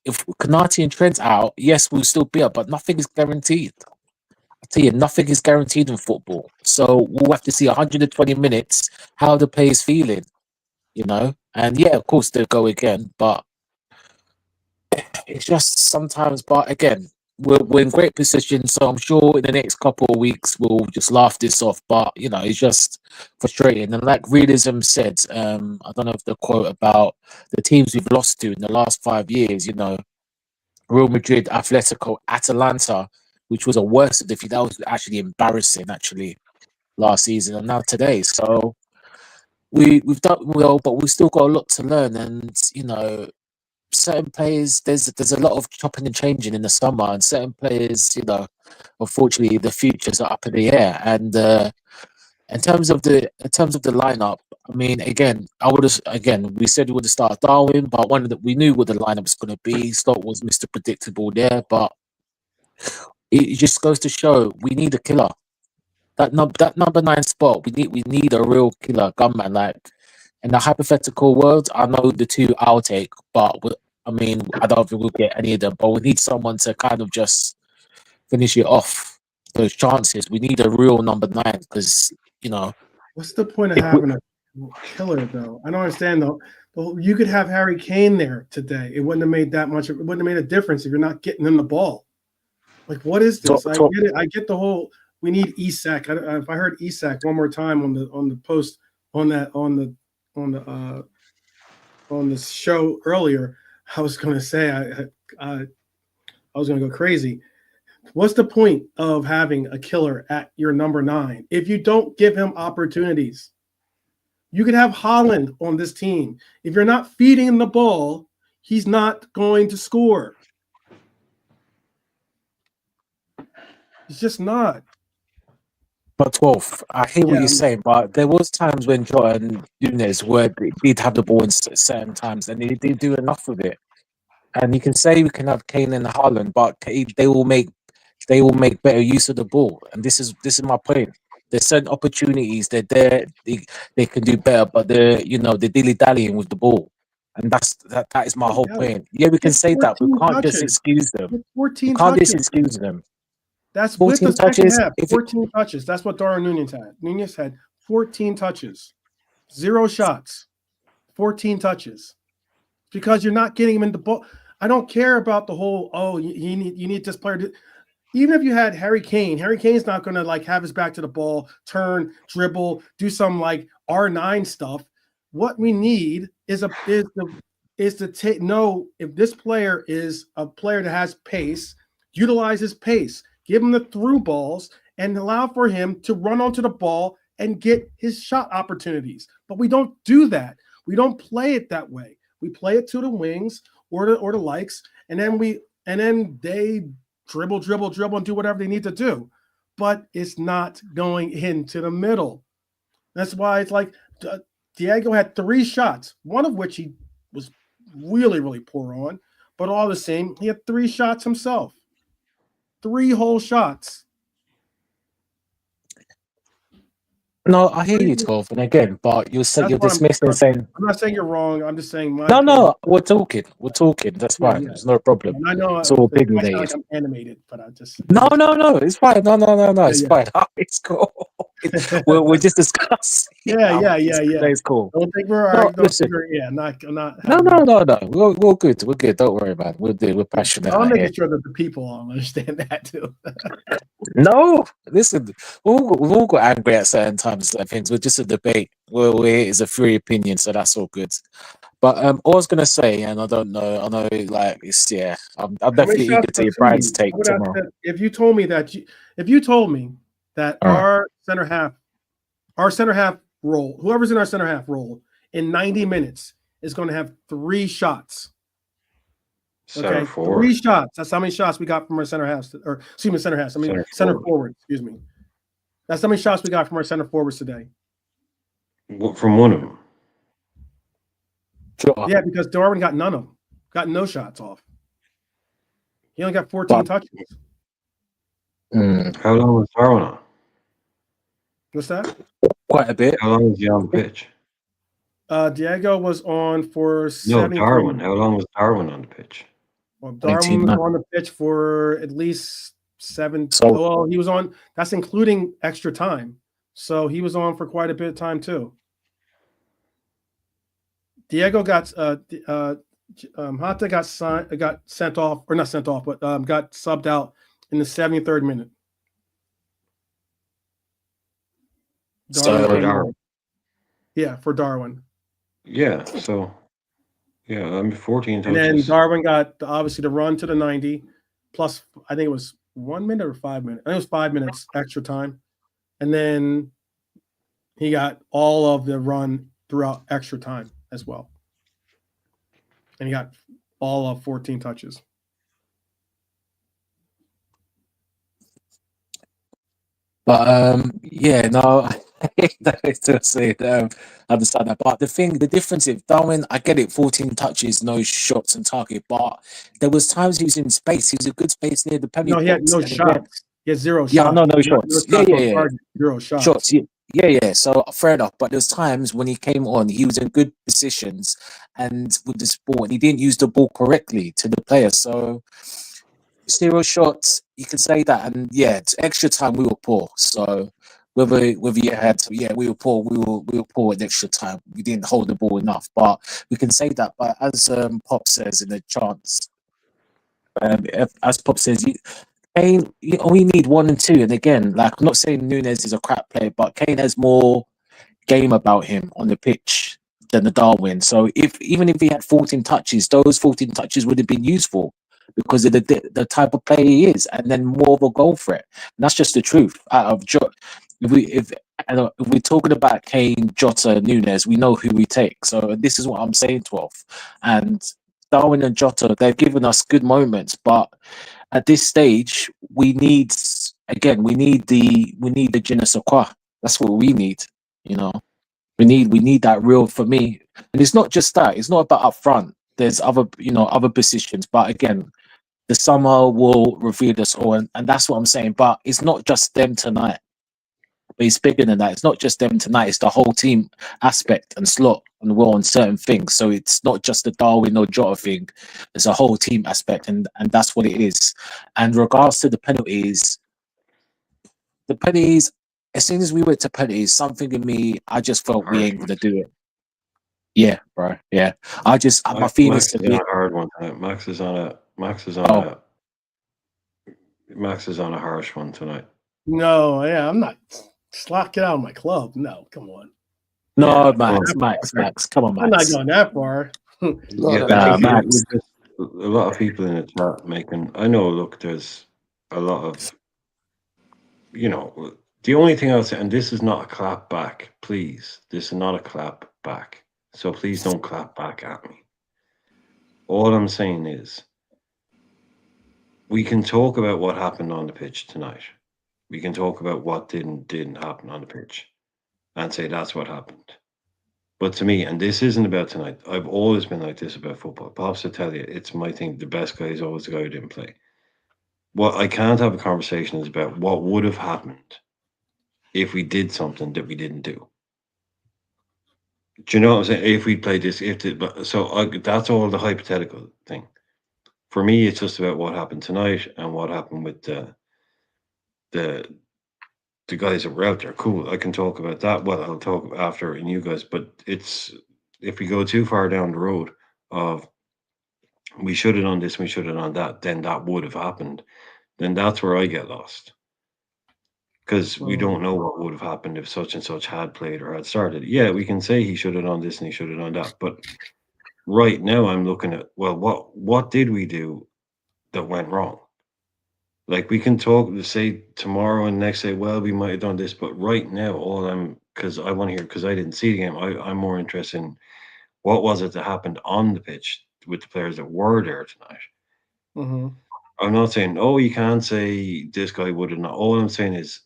if Kanati and Trent out, yes, we'll still be up, but nothing is guaranteed. I tell you, nothing is guaranteed in football. So we'll have to see 120 minutes how the player's feeling. And yeah, of course they'll go again, but it's just sometimes. But again, we're in great position, so I'm sure in the next couple of weeks we'll just laugh this off. But it's just frustrating. And like Realism said, I don't know if the quote about the teams we've lost to in the last 5 years. Real Madrid, Atletico, Atalanta, which was a worse defeat. That was actually embarrassing, actually, last season and now today. So we've done well, but we've still got a lot to learn. And certain players, there's a lot of chopping and changing in the summer, and certain players, unfortunately, the futures are up in the air. And in terms of the lineup, I mean, again, we said we would have started Darwin, but we knew what the lineup was going to be. Slot was Mr. Predictable there, but it just goes to show we need a killer. That number 9 spot, we need a real killer gunman. Like in the hypothetical world, I know the two I'll take, but I mean, I don't think we'll get any of them. But we need someone to kind of just finish it off those chances. We need a real number 9 because What's the point of if we, having a killer though? I don't understand though. You could have Harry Kane there today. It wouldn't have made that much. It wouldn't have made a difference if you're not getting him the ball. Like, what is talk, this? I talk, get it. I get the whole. We need Isak. If I heard Isak one more time on the post on that on the on the show earlier, I was going to say I was going to go crazy. What's the point of having a killer at your number 9 if you don't give him opportunities? You could have Holland on this team. If you're not feeding him the ball, he's not going to score. He's just not. But 12th, I hear what Yeah, you're saying, but there was times when Jordan Nunes were did have the ball in certain times, and he didn't do enough with it. And you can say we can have Kane and Haaland, but they will make better use of the ball. And this is my point. There's certain opportunities that they can do better, but they're dilly dallying with the ball, and that is my whole yeah. point. Yeah, we can It's say that, but we 14 can't just touches. excuse them. It's We 14 can't just touches. excuse them. That's with the 14 second touches. half. 14 touches. That's what Darwin Nunez had. Nunez had 14 touches, 0 shots, 14 touches. Because you're not getting him in the ball. I don't care about the whole, you need this player to. Even if you had Harry Kane's not going to like have his back to the ball, turn, dribble, do some like R9 stuff. What we need is to know if this player is a player that has pace, utilize his pace, give him the through balls, and allow for him to run onto the ball and get his shot opportunities. But we don't do that. We don't play it that way. We play it to the wings or the likes, and then they dribble, and do whatever they need to do. But it's not going into the middle. That's why it's like Diego had 3 shots, one of which he was really, really poor on. But all the same, he had 3 shots himself. 3 whole shots. No, I hear you, 12, and again, but you're dismissing and saying. I'm not saying you're wrong. I'm just saying my. No, we're talking. That's fine. Yeah. There's no problem. And I know it's all I sound opinionated. like I'm animated, but I just. No, it's fine. No, it's fine. It's cool. we're just discussing. Yeah. It's cool. Don't think we're I'm not. No. We're good. We're good. Don't worry about it. We're passionate. I'm making sure that the people all understand that too. No, listen, we've all got angry at certain times and things. We're just a debate. It's a free opinion, so that's all good. But all I was gonna say, and I don't know, I know, like it's I'm definitely eager to hear Brian's take tomorrow. If you told me that our center half role, whoever's in our center half role in 90 minutes is going to have 3 shots. Okay, 3 shots. That's how many shots we got from our center halves, or excuse me, center halves. I mean, center forward. Excuse me. That's how many shots we got from our center forwards today. From one of them. Sure. Yeah, because Darwin got none of them. Got no shots off. He only got 14 touches. How long was Darwin on? What's that? Quite a bit. How long was he on the pitch? Diego was on for 73. Darwin. How long was Darwin on the pitch? Well, Darwin was on the pitch for at least 7. He was on. That's including extra time. So he was on for quite a bit of time too. Diego got Hata got sent off, or not sent off, but got subbed out in the 73rd minute. Darwin. Yeah, for Darwin. Yeah, so 14 touches. And then Darwin got obviously the run to the 90, plus I think it was 1 minute or 5 minutes. I think it was 5 minutes extra time. And then he got all of the run throughout extra time as well. And he got all of 14 touches. But to say understand that. But the difference is Darwin, I get it, 14 touches, no shots on target, but there was times he was in space. He was a good space near the penalty box. No, he had no shots. He had 0 shots. Yeah, no shots. Yeah. 0 shots. Shots, yeah. So fair enough. But there's times when he came on, he was in good positions and with the ball, and he didn't use the ball correctly to the player. So 0 shots, you can say that. And extra time we were poor. So whether you had we were poor. We were poor at extra time. We didn't hold the ball enough. But we can say that. But as Pop says in the chants, as Pop says, Kane, we need 1 and 2. And again, like I'm not saying Nunes is a crap player, but Kane has more game about him on the pitch than the Darwin. So even if he had 14 touches, those 14 touches would have been useful because of the type of player he is, and then more of a goal threat. And that's just the truth. if we're talking about Kane, Jota, Nunes, we know who we take. So this is what I'm saying, 12. And Darwin and Jota, they've given us good moments, but at this stage, we need the je ne sais quoi. That's what we need. You know, we need that real, for me. And it's not just that. It's not about up front. There's other positions, but again, the summer will reveal us all, and that's what I'm saying. But it's not just them tonight. But it's bigger than that. It's not just them tonight. It's the whole team aspect and slot and will on certain things. So it's not just the Darwin or Jota thing. It's a whole team aspect, and that's what it is. And regards to the penalties, as soon as we went to penalties, something in me, I just felt we ain't gonna do it. Yeah, bro. Yeah, my feelings Max is on a hard one tonight. Max is on a harsh one tonight. No, yeah, I'm not. Get out of my club. No, come on. No, Yeah, Max. Come on, Max. I'm not going that far. Yeah, I think Max. a lot of people in the chat making. I know. Look, there's a lot of, the only thing I'll say, and this is not a clap back, please. This is not a clap back. So please don't clap back at me. All I'm saying is, we can talk about what happened on the pitch tonight. We can talk about what didn't happen on the pitch, and say that's what happened. But to me, and this isn't about tonight, I've always been like this about football. Pops will tell you, it's my thing. The best guy is always the guy who didn't play. What I can't have a conversation is about what would have happened if we did something that we didn't do. Do you know what I'm saying? If we played this, that's all the hypothetical thing. For me, it's just about what happened tonight and what happened with the guys that were out there. Cool, I can talk about that. Well, I'll talk after and you guys, but it's, if we go too far down the road of we should have done this, we should have done that, then that would have happened. Then that's where I get lost. Because we don't know what would have happened if such and such had played or had started. Yeah, we can say he should have done this and he should have done that. But right now I'm looking at, well, what did we do that went wrong? Like, we can talk, say tomorrow and next day, well, we might have done this, but right now, because I want to hear, because I didn't see the game, I'm more interested in what was it that happened on the pitch with the players that were there tonight. Mm-hmm. I'm not saying, oh, you can't say this guy would have not. All I'm saying is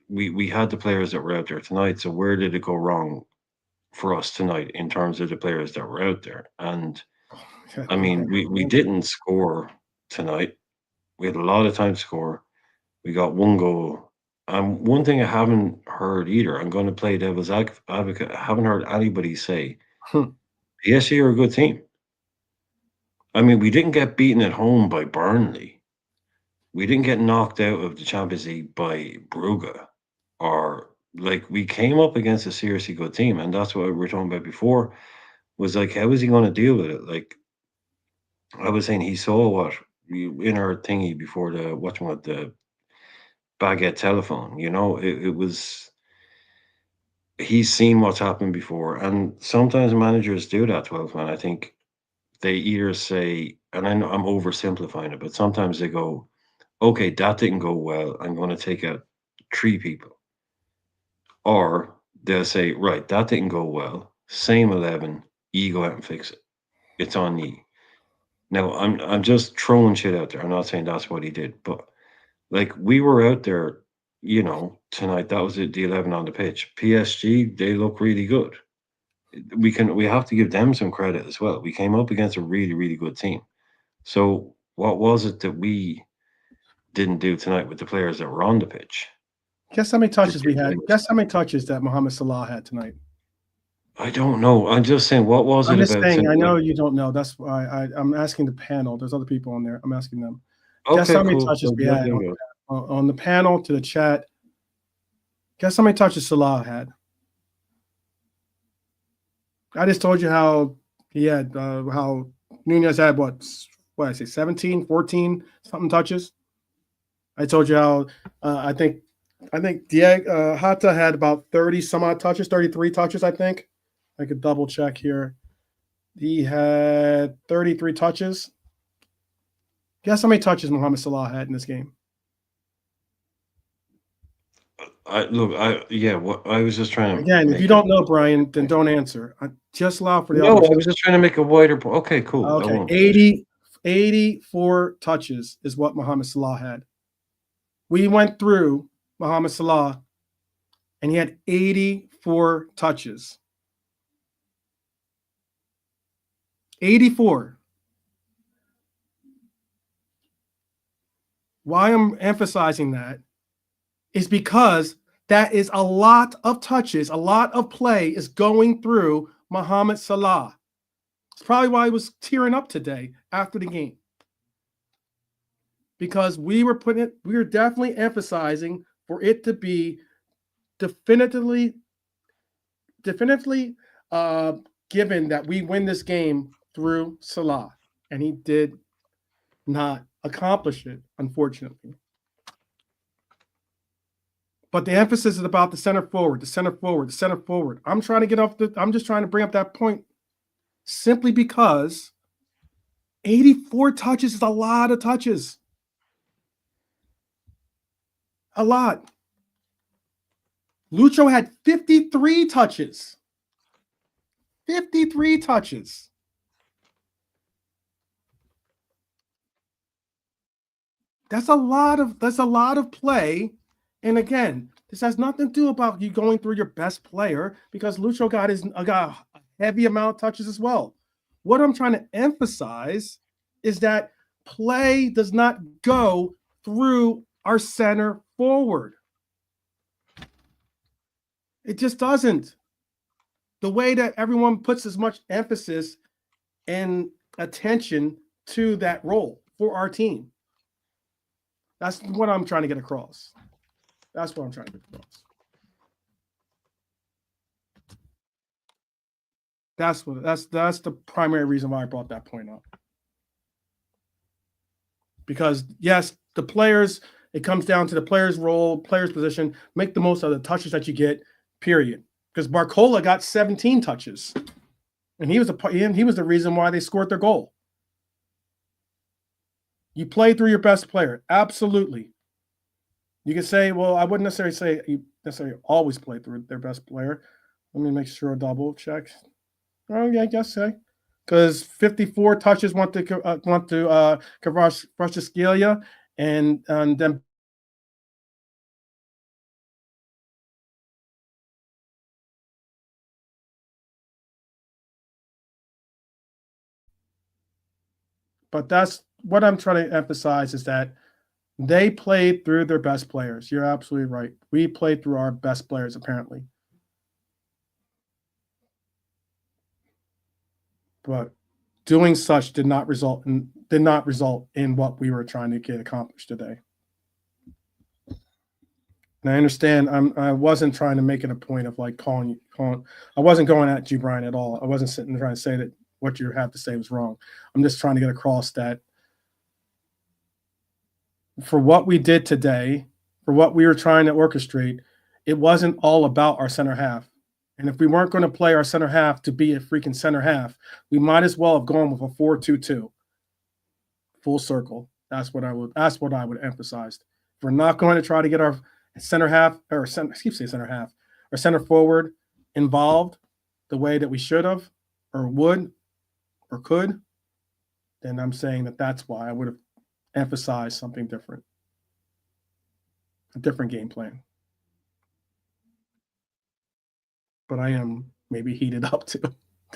we had the players that were out there tonight. So where did it go wrong for us tonight in terms of the players that were out there? And I mean, we didn't score tonight. We had a lot of time to score. We got one goal. One thing I haven't heard either, I'm going to play devil's advocate. I haven't heard anybody say PSG are a good team. I mean, we didn't get beaten at home by Burnley. We didn't get knocked out of the Champions League by Brugge. Or, like, we came up against a seriously good team. And that's what we were talking about before, was like, how is he going to deal with it? Like, I was saying, he saw what in our thingy before the baguette telephone, it was, he's seen what's happened before. And sometimes managers do that, 12 man. I think they either say, and I know I'm oversimplifying it, but sometimes they go, okay, that didn't go well, I'm going to take out 3 people. Or they'll say, right, that didn't go well, same 11, you go out and fix it. It's on you. Now, I'm just throwing shit out there. I'm not saying that's what he did, but like, we were out there, tonight. That was the 11 on the pitch. PSG, they look really good. We have to give them some credit as well. We came up against a really, really good team. So what was it that we didn't do tonight with the players that were on the pitch? Guess how many touches we had? Guess how many touches that Mohamed Salah had tonight? I don't know. I'm just saying, what was I'm it just about? saying, I know you don't know. That's why I'm asking the panel. There's other people on there. I'm asking them. Guess Okay, how many cool. touches we had on the panel to the chat. Guess how many touches Salah had? I just told you how he had, how Nunez had what I say, 17, 14, something touches. I told you how I think Diego Hata had about 30 some odd touches, 33 touches, I think. I could double check here. He had 33 touches. Guess how many touches Mohamed Salah had in this game? What I was just trying to Again, if make you don't know, Brian, then don't answer. Just allow for the No, others. I was just trying to make a wider point. Okay, cool. I Okay, won't. 84 touches is what Mohamed Salah had. We went through Mohamed Salah, and he had 84 touches. 84. Why I'm emphasizing that is because that is a lot of touches, a lot of play is going through Mohamed Salah. It's probably why he was tearing up today after the game. Because we were definitely emphasizing for it to be definitively given that we win this game through Salah. And he did not accomplish it, unfortunately. But the emphasis is about the center forward. I'm trying to I'm just trying to bring up that point simply because 84 touches is a lot of touches. A lot. Lucho had 53 touches. 53 touches. That's a lot of play. And again, this has nothing to do about you going through your best player because Lucho got a heavy amount of touches as well. What I'm trying to emphasize is that play does not go through our center forward. It just doesn't. The way that everyone puts as much emphasis and attention to that role for our team. That's what I'm trying to get across. That's what I'm trying to get across. That's the primary reason why I brought that point up. Because yes, the players, it comes down to the player's role, player's position, make the most of the touches that you get, period. Because Barcola got 17 touches. And he was the reason why they scored their goal. You play through your best player. Absolutely. You can say, well, I wouldn't necessarily say you necessarily always play through their best player. Let me make sure, double check. Oh, yeah, I guess so. Because 54 touches went to Kvaratskhelia, and then but that's what I'm trying to emphasize is that they played through their best players. You're absolutely right. We played through our best players, apparently. But doing such did not result in what we were trying to get accomplished today. And I understand I wasn't trying to make it a point of like calling. I wasn't going at you, Brian, at all. I wasn't sitting trying to say that what you have to say was wrong. I'm just trying to get across that for what we did today, for what we were trying to orchestrate, it wasn't all about our center half. And if we weren't going to play our center half to be a freaking center half, we might as well have gone with a 4-2-2. Full circle. That's what I would emphasize. If we're not going to try to get our center half or center half or center forward involved the way that we should have or would or could, then I'm saying that's why I would have emphasized something different. A different game plan. But I am maybe heated up too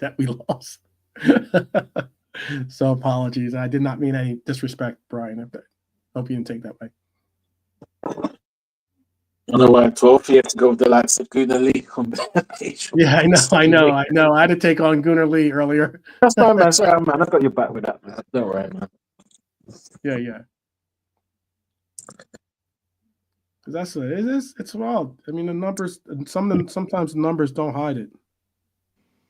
that we lost. So apologies. I did not mean any disrespect, Brian. Hope you didn't take that way. I know why 12 you have to go with the likes of Gunnar Lee on the page. Yeah, I know. I had to take on Gunnar Lee earlier. That's fine, man. Sorry, man. I've got your back with that, man. Don't worry, man. Yeah. It's wild. I mean, the numbers. Sometimes the numbers don't hide it.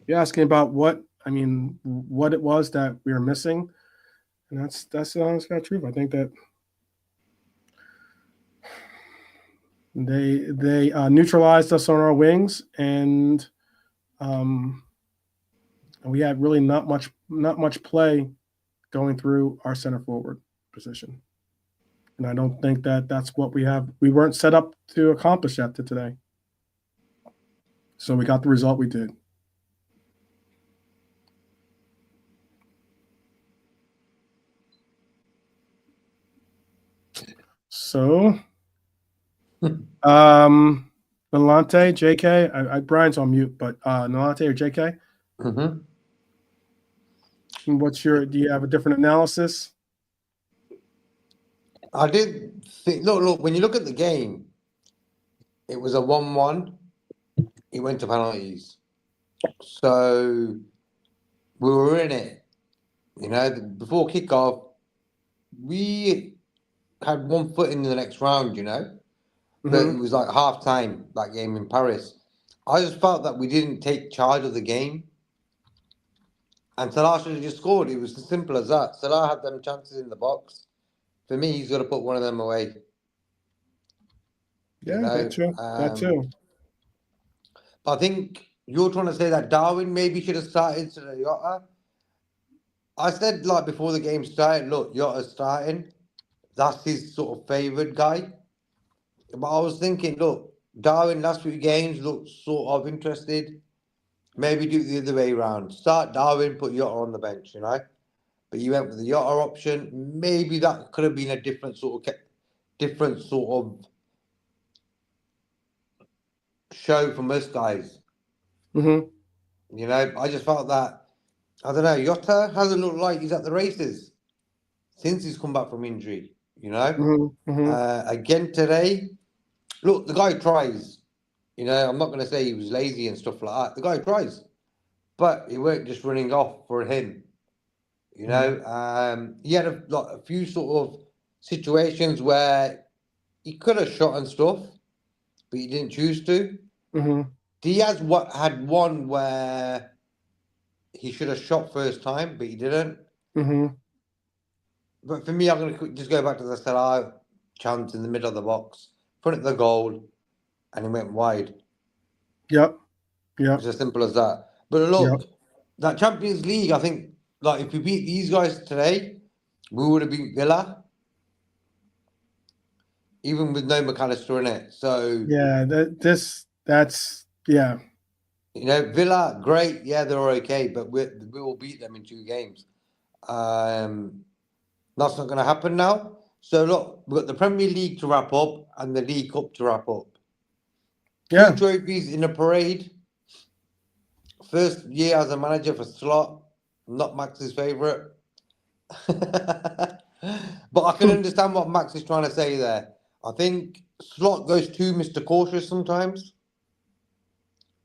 You're asking about what it was that we were missing, and that's the honest God truth. I think that they neutralized us on our wings, and we had really not much play going through our center forward position. And I don't think that that's what we have. We weren't set up to accomplish that today. So we got the result we did. So, Nalante, JK, Brian's on mute, but Nalante or JK, Mm-hmm. do you have a different analysis? I did think, look, when you look at the game, it was a 1-1. It went to penalties. So we were in it. Before kickoff, we had 1 foot in the next round, but it was like half time, that game in Paris. I just felt that we didn't take charge of the game. And Salah should have just scored. It was as simple as that. Salah had them chances in the box. For me, he's got to put one of them away. Yeah, that too. That too. I think you're trying to say that Darwin maybe should have started instead of Jota. I said, like, before the game started, look, Jota's starting. That's his sort of favoured guy. But I was thinking, look, Darwin last few games looked sort of interested. Maybe do it the other way around. Start Darwin, put Jota on the bench, But you went with the Jota option. Maybe that could have been a different sort of show from us guys. I just felt that, I don't know, Jota hasn't looked like he's at the races since he's come back from injury, Again today, look, the guy tries. I'm not going to say he was lazy and stuff like that. The guy tries. But he weren't just running off for him. He had a few sort of situations where he could have shot and stuff, but he didn't choose to. Diaz had one where he should have shot first time, but he didn't. But for me, I'm going to just go back to the Salah chance in the middle of the box, put it in the goal, and he went wide. Yep. It's as simple as that. But look, that Champions League, I think, like, if we beat these guys today, we would have beat Villa, even with no McAllister in it. So yeah, Villa, great, yeah, they're okay, but we will beat them in 2 games. That's not going to happen now. So look, we've got the Premier League to wrap up and the League Cup to wrap up. 2 trophies in a parade. First year as a manager for Slot, not Max's favourite. But I can understand what Max is trying to say there. I think Slot goes too Mr. Cautious sometimes.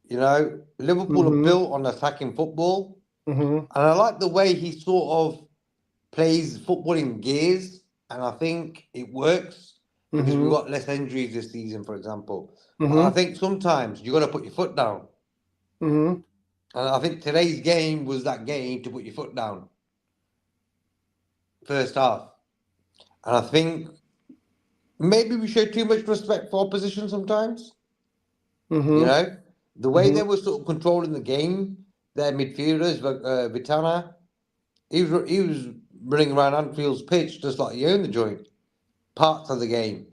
Liverpool are built on attacking football. And I like the way he sort of plays football in gears. And I think it works because we've got less injuries this season, for example. But I think sometimes you've got to put your foot down. And I think today's game was that game to put your foot down. First half. And I think maybe we show too much respect for opposition sometimes. The way they were sort of controlling the game, their midfielders, Vitana, he was running around Anfield's pitch just like he owned the joint. Parts of the game.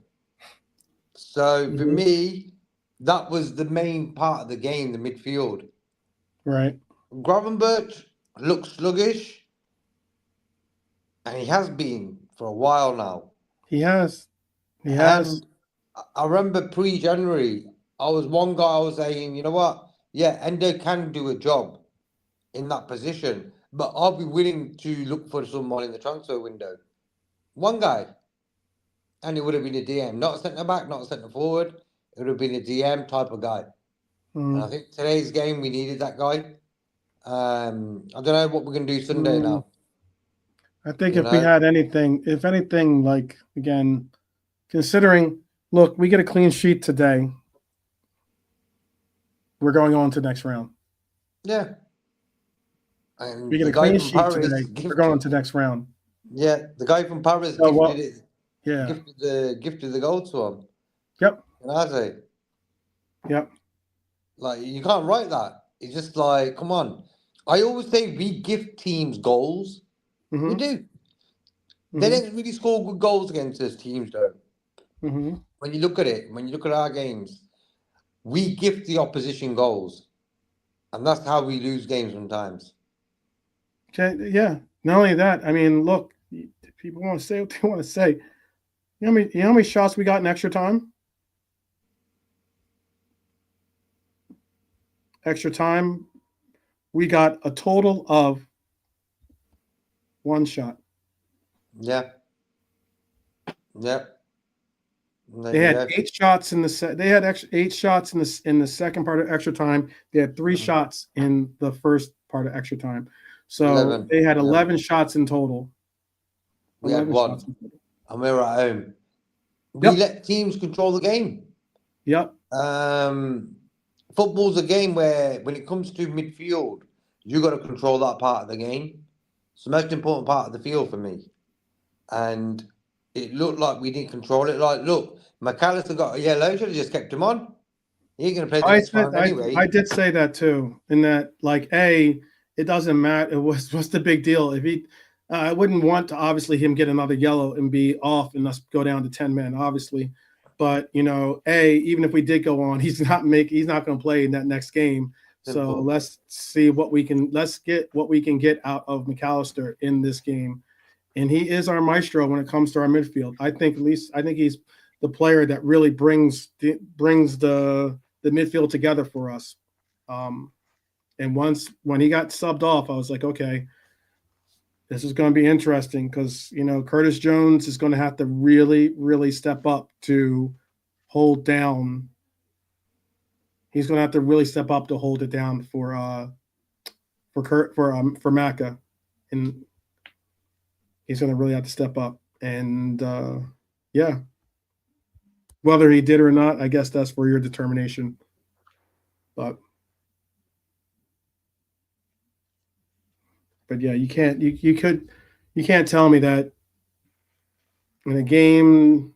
So for me, that was the main part of the game, the midfield. Right. Gravenberch looks sluggish, and he has been for a while now. He has. I remember pre-January, I was saying, you know what? Yeah, Endo can do a job in that position, but I'll be willing to look for someone in the transfer window. One guy, and it would have been a DM, not a centre back, not a centre forward. It would have been a DM type of guy. And I think today's game we needed that guy. I don't know what we're going to do Sunday now. I think if anything, like, again, considering, look, we get a clean sheet today, we're going on to the next round. Yeah. And we get a clean sheet today, we're going to the next round. Yeah, the guy from Paris gifted the goal to him. Yep. And I say, yep. Like, you can't write that. It's just like, come on. I always say we give teams goals. We do. They didn't really score good goals against us teams, though. Mm-hmm. When you look at it, when you look at our games, we gift the opposition goals, and that's how we lose games sometimes. Okay, yeah. Not only that, I mean, look, people want to say what they want to say. You know how many shots we got in extra time? Extra time, we got a total of 1 shot. Yeah. They had 8 shots in the They had 8 shots in the second part of extra time. They had 3 shots in the first part of extra time. So 11. they had 11 shots in total. We had 1, and we were at home. We let teams control the game. Yep. Football's a game where, when it comes to midfield, you got to control that part of the game. It's the most important part of the field for me. And it looked like we didn't control it. Like, look, McAllister got a yellow. Should have just kept him on. He ain't going to play the next round anyway. I did say that too. In that, like, it doesn't matter. What's the big deal? If he, I wouldn't want to obviously him get another yellow and be off and us go down to 10 men, obviously. But even if we did go on, he's not going to play in that next game. So let's see what we can get out of McAllister in this game. And he is our maestro when it comes to our midfield. I think he's the player that really brings the midfield together for us. And when he got subbed off, I was like, okay, this is going to be interesting because Curtis Jones is going to have to really, really step up to hold down. He's going to have to really step up to hold it down for Maka, and he's going to really have to step up. And whether he did or not, I guess that's for your determination. But yeah, you can't tell me that in a game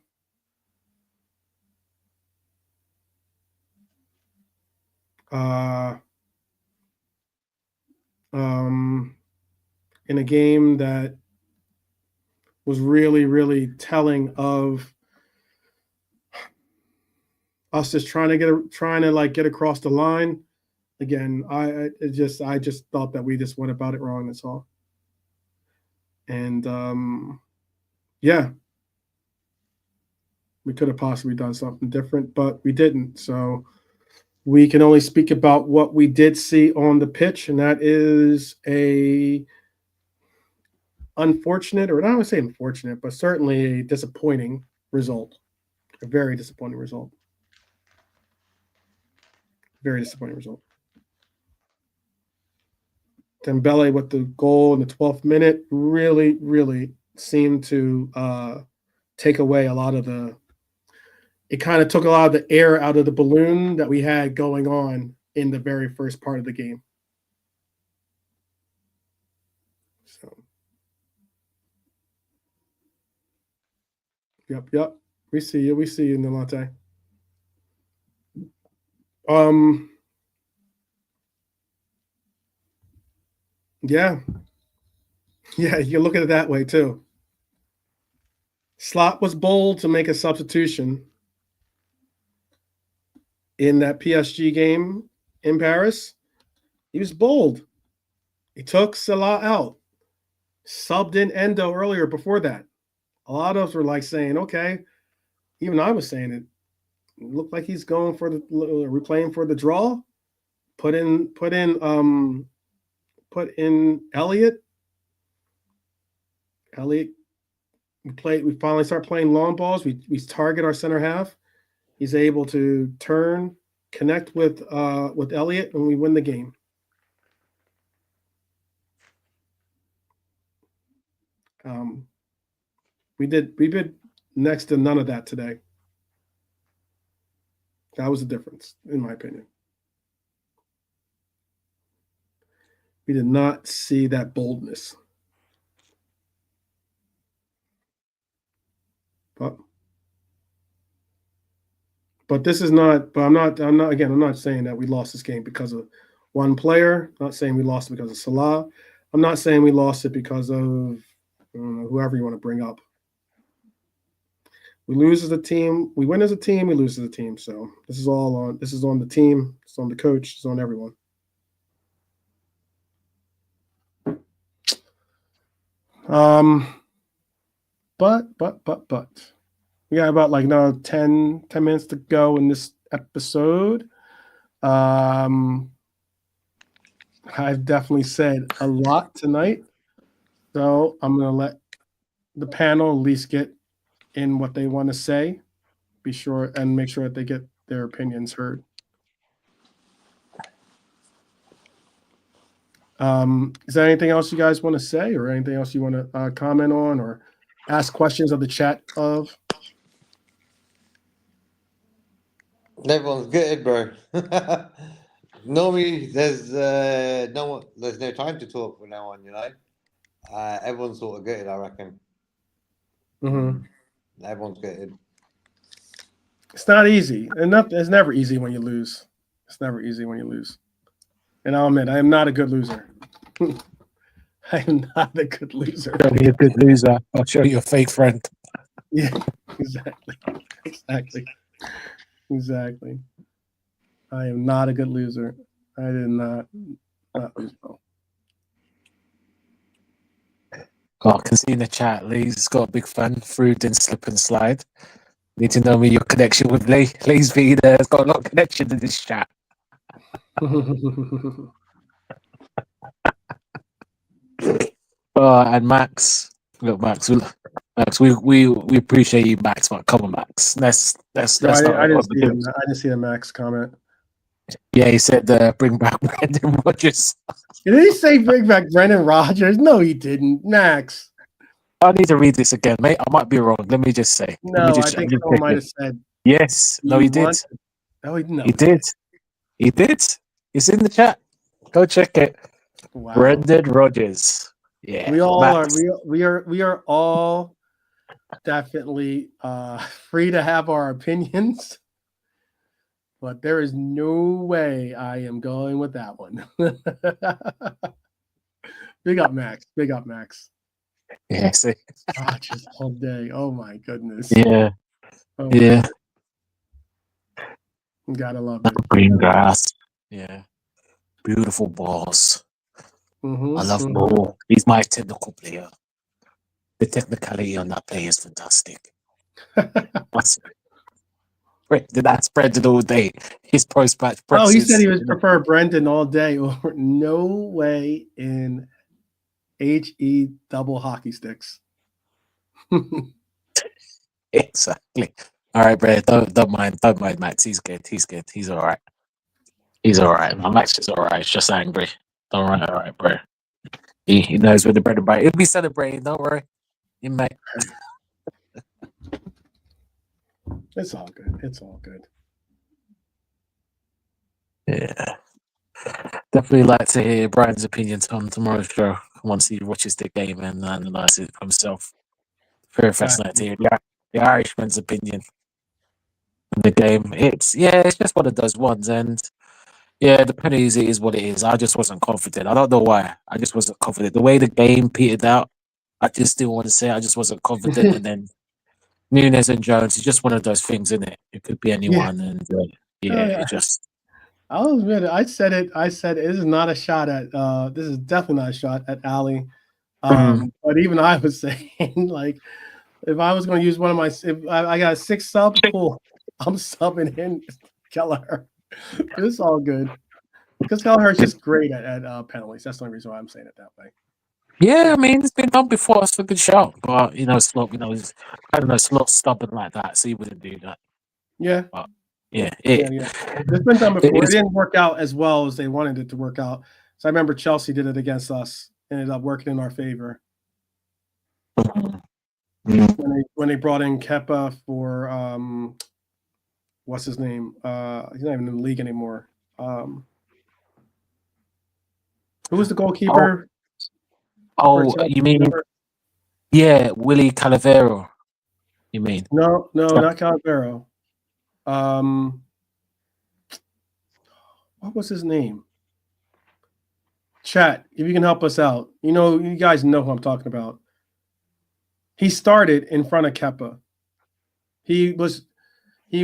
that was really, really telling of us just trying to get across the line. Again, I just thought that we just went about it wrong. That's all. And we could have possibly done something different, but we didn't. So we can only speak about what we did see on the pitch, and that is a unfortunate, or I don't want to say unfortunate, but certainly a disappointing result. A very disappointing result. Very disappointing result. Dembele with the goal in the 12th minute really, really seemed to take away a lot of it kind of took a lot of the air out of the balloon that we had going on in the very first part of the game. So, yep. We see you, Nolante. Yeah, you look at it that way too. Slot was bold to make a substitution in that PSG game in Paris. He was bold. He took Salah out, subbed in Endo earlier before that. A lot of us were like saying, okay, even I was saying it. It looked like he's going for replaying for the draw. Put in Elliott. We finally start playing long balls. We target our center half. He's able to turn, connect with Elliott, and we win the game. We did next to none of that today. That was the difference, in my opinion. We did not see that boldness. But this is not. But I'm not saying that we lost this game because of one player. I'm not saying we lost it because of Salah. I'm not saying we lost it because of whoever you want to bring up. We lose as a team. We win as a team. We lose as a team. So this is on the team. It's on the coach. It's on everyone. But we got about like now 10 minutes to go in this episode. I've definitely said a lot tonight, so I'm gonna let the panel at least get in what they want to say. Be sure and make sure that they get their opinions heard. Is there anything else you guys want to say, or anything else you want to comment on, or ask questions of the chat of? Everyone's gutted, bro. Normally, there's no time to talk from now on. You know, everyone's sort of gutted. I reckon. Mm-hmm. Everyone's gutted. It's not easy, and it's never easy when you lose. It's never easy when you lose. And I'll admit, I am not a good loser. I am not a good loser. Don't be a good loser. I'll show you a fake friend. Yeah, exactly. I am not a good loser. I did not lose well. Oh, I can see in the chat, Lee's got a big fan. Through didn't slip and slide. Need to know me your connection with Lee. Lee's has got a lot of connection to this chat. And Max, look, Max, we appreciate you, Max. But come on, Max, let's No, not. I didn't see a Max comment. Yeah, he said bring back Brendan Rodgers. Did he say bring back Brendan Rodgers? No, he didn't. Max. I need to read this again, mate. I might be wrong. Let me just say. No, I think someone might have said. Yes. No, he did. No, he didn't. He did. He did. It's in the chat. Go check it. Wow. Brendan Rodgers. Yeah. We all Max. are. We are all definitely free to have our opinions, but there is no way I am going with that one. Big up, Max. Big up, Max. Yeah. See. Just all day. Oh my goodness. Yeah. Oh, Yeah. Gotta love it. Green grass. Yeah. Beautiful balls. Mm-hmm, I love ball. He's my technical player. The technicality on that play is fantastic. That's Brendan all day. His post-match presses. Oh, he said he would prefer Brendan all day. Or no way in HE double hockey sticks. Exactly. All right, Brad. Don't mind Max. He's good. He's all right. My Max is all right. He's just angry. All right, bro. He knows where the bread and butter. He'll be celebrating. Don't worry. He might. It's all good. Yeah. Definitely like to hear Brian's opinions on tomorrow's show once he watches the game and analyzes it for himself. Very fascinating to hear the Irishman's opinion on the game. It's just one of those ones, and the penalties is what it is. I just wasn't confident. I don't know why. I just wasn't confident. The way the game petered out, I just still want to say I just wasn't confident. And then Nunes and Jones, it's just one of those things, isn't it? It could be anyone, and it just. I'll admit it. I said it. This is not a shot at. This is definitely not a shot at Ali. But even I was saying, like, if I was going to use one of my, if I got a 6 sub, cool. I'm subbing in Kelleher. It's all good because Kelleher's just great at penalties. That's the only reason why I'm saying it that way. Yeah, I mean, it's been done before. It's a good shot, but Slot, I don't know, Slot's stubborn like that, so he wouldn't do that. Yeah. But, yeah. It's been done before. It didn't work out as well as they wanted it to work out. So I remember Chelsea did it against us. Ended up working in our favor. When they brought in Kepa for what's his name? He's not even in the league anymore. Who was the goalkeeper? You mean Willie Calavero? You mean? No, not Calavero. What was his name? Chat, if you can help us out. You guys know who I'm talking about. He started in front of Kepa. I think he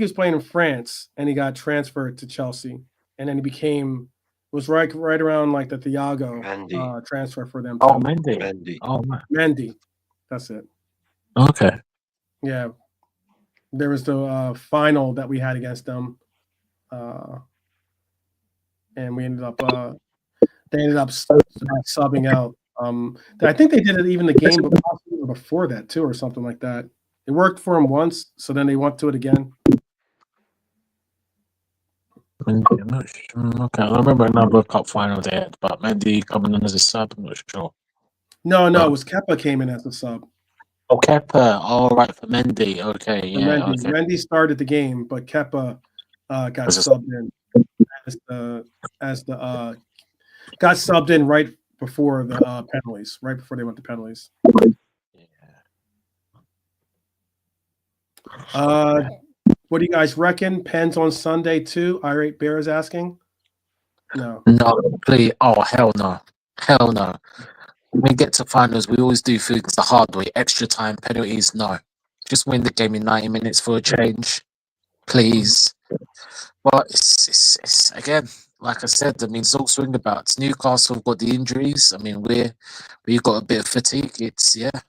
was playing in France, and he got transferred to Chelsea, and then was right around like the Thiago Mendy. transfer for them. Oh, Too. Mendy. Mendy. Oh, man. Mendy, that's it. Okay. Yeah, there was the final that we had against them, and we ended up they ended up subbing out. I think they did it even the game before that too, or something like that. It worked for them once, so then they went to it again. Mendy, I'm not sure. Okay, I remember another cup final there, but Mendy coming in as a sub, I'm not sure. No, it was Kepa came in as a sub. Oh, Kepa. All right, for Mendy. Okay, yeah, Mendy. okay. Mendy started the game, but Kepa got As a subbed in got subbed in right before the penalties, right before they went to penalties. What do you guys reckon? Pens on Sunday too? Irate Bear is asking. No. No, please. Oh, hell no. Hell no. When we get to finals, we always do things the hard way. Extra time, penalties, no. Just win the game in 90 minutes for a change, please. But it's again, like I said, I mean, it's all swingabouts. Newcastle have got the injuries. I mean, we've got a bit of fatigue. It's, yeah. I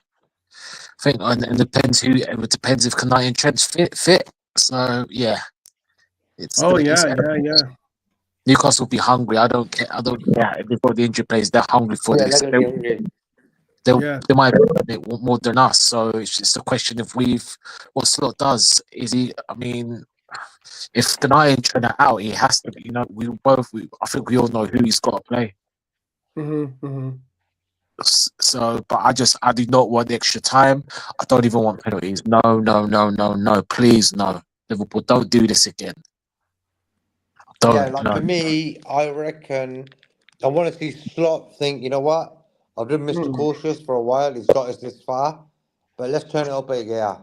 think, and it depends it depends if Kanai and Trent's fit. So, yeah. It's Newcastle will be hungry. I don't care. If they've got the injury players, they're hungry for this. They might be a bit more than us. So it's just a question of what Slot does. Is he? I mean, if Kanai and Trent are out, he has to. I think we all know who he's got to play. So, but I do not want the extra time. I don't even want penalties. No. Please, no. Liverpool, don't do this again. For me, I reckon I want to see Slot think, you know what? I've done Mr. Cautious for a while. He's got us this far, but let's turn it up a gear.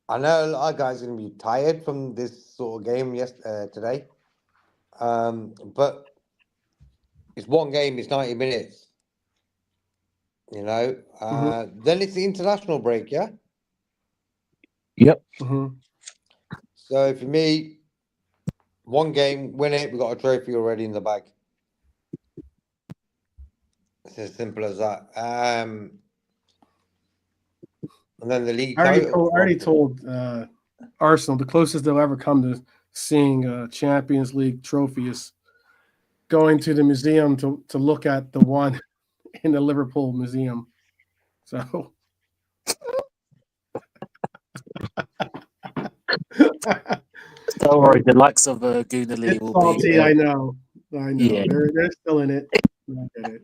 I know a lot of guys are going to be tired from this sort of game today, but it's one game. It's 90 minutes. Then it's the international break. Yeah. Yep. So for me, one game, win it. We got a trophy already in the bag. It's as simple as that. And then the league. I already told Arsenal the closest they'll ever come to seeing a Champions League trophy is going to the museum to look at the one in the Liverpool museum. So. Don't worry, the likes of Goonali will salty, be. I know. Yeah. They're still in it. I get it.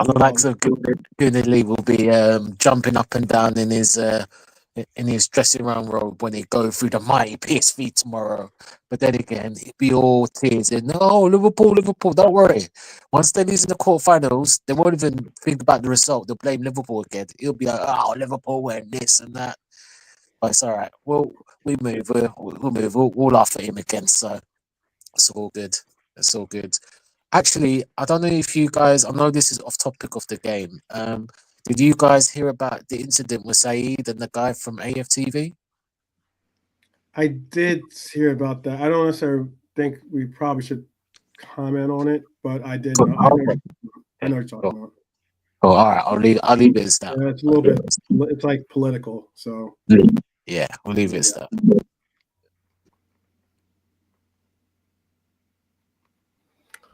The likes of Goonali will be jumping up and down in his dressing room robe when he go through the mighty PSV tomorrow. But then again, he'll be all tears and Liverpool. Don't worry. Once they lose in the quarterfinals, they won't even think about the result. They'll blame Liverpool again. He'll be like, Liverpool win this and that. But it's all right. We move. We'll move. We'll laugh at him again. So it's all good. It's all good. Actually, I don't know if you guys. I know this is off topic of the game. Did you guys hear about the incident with Saeed and the guy from AFTV? I did hear about that. I don't necessarily think we probably should comment on it, but I did know. I know what you're talking about. Oh, all right. I'll leave it as that. Yeah, it's a little bit. It's like political. So. Yeah, we'll leave it as that.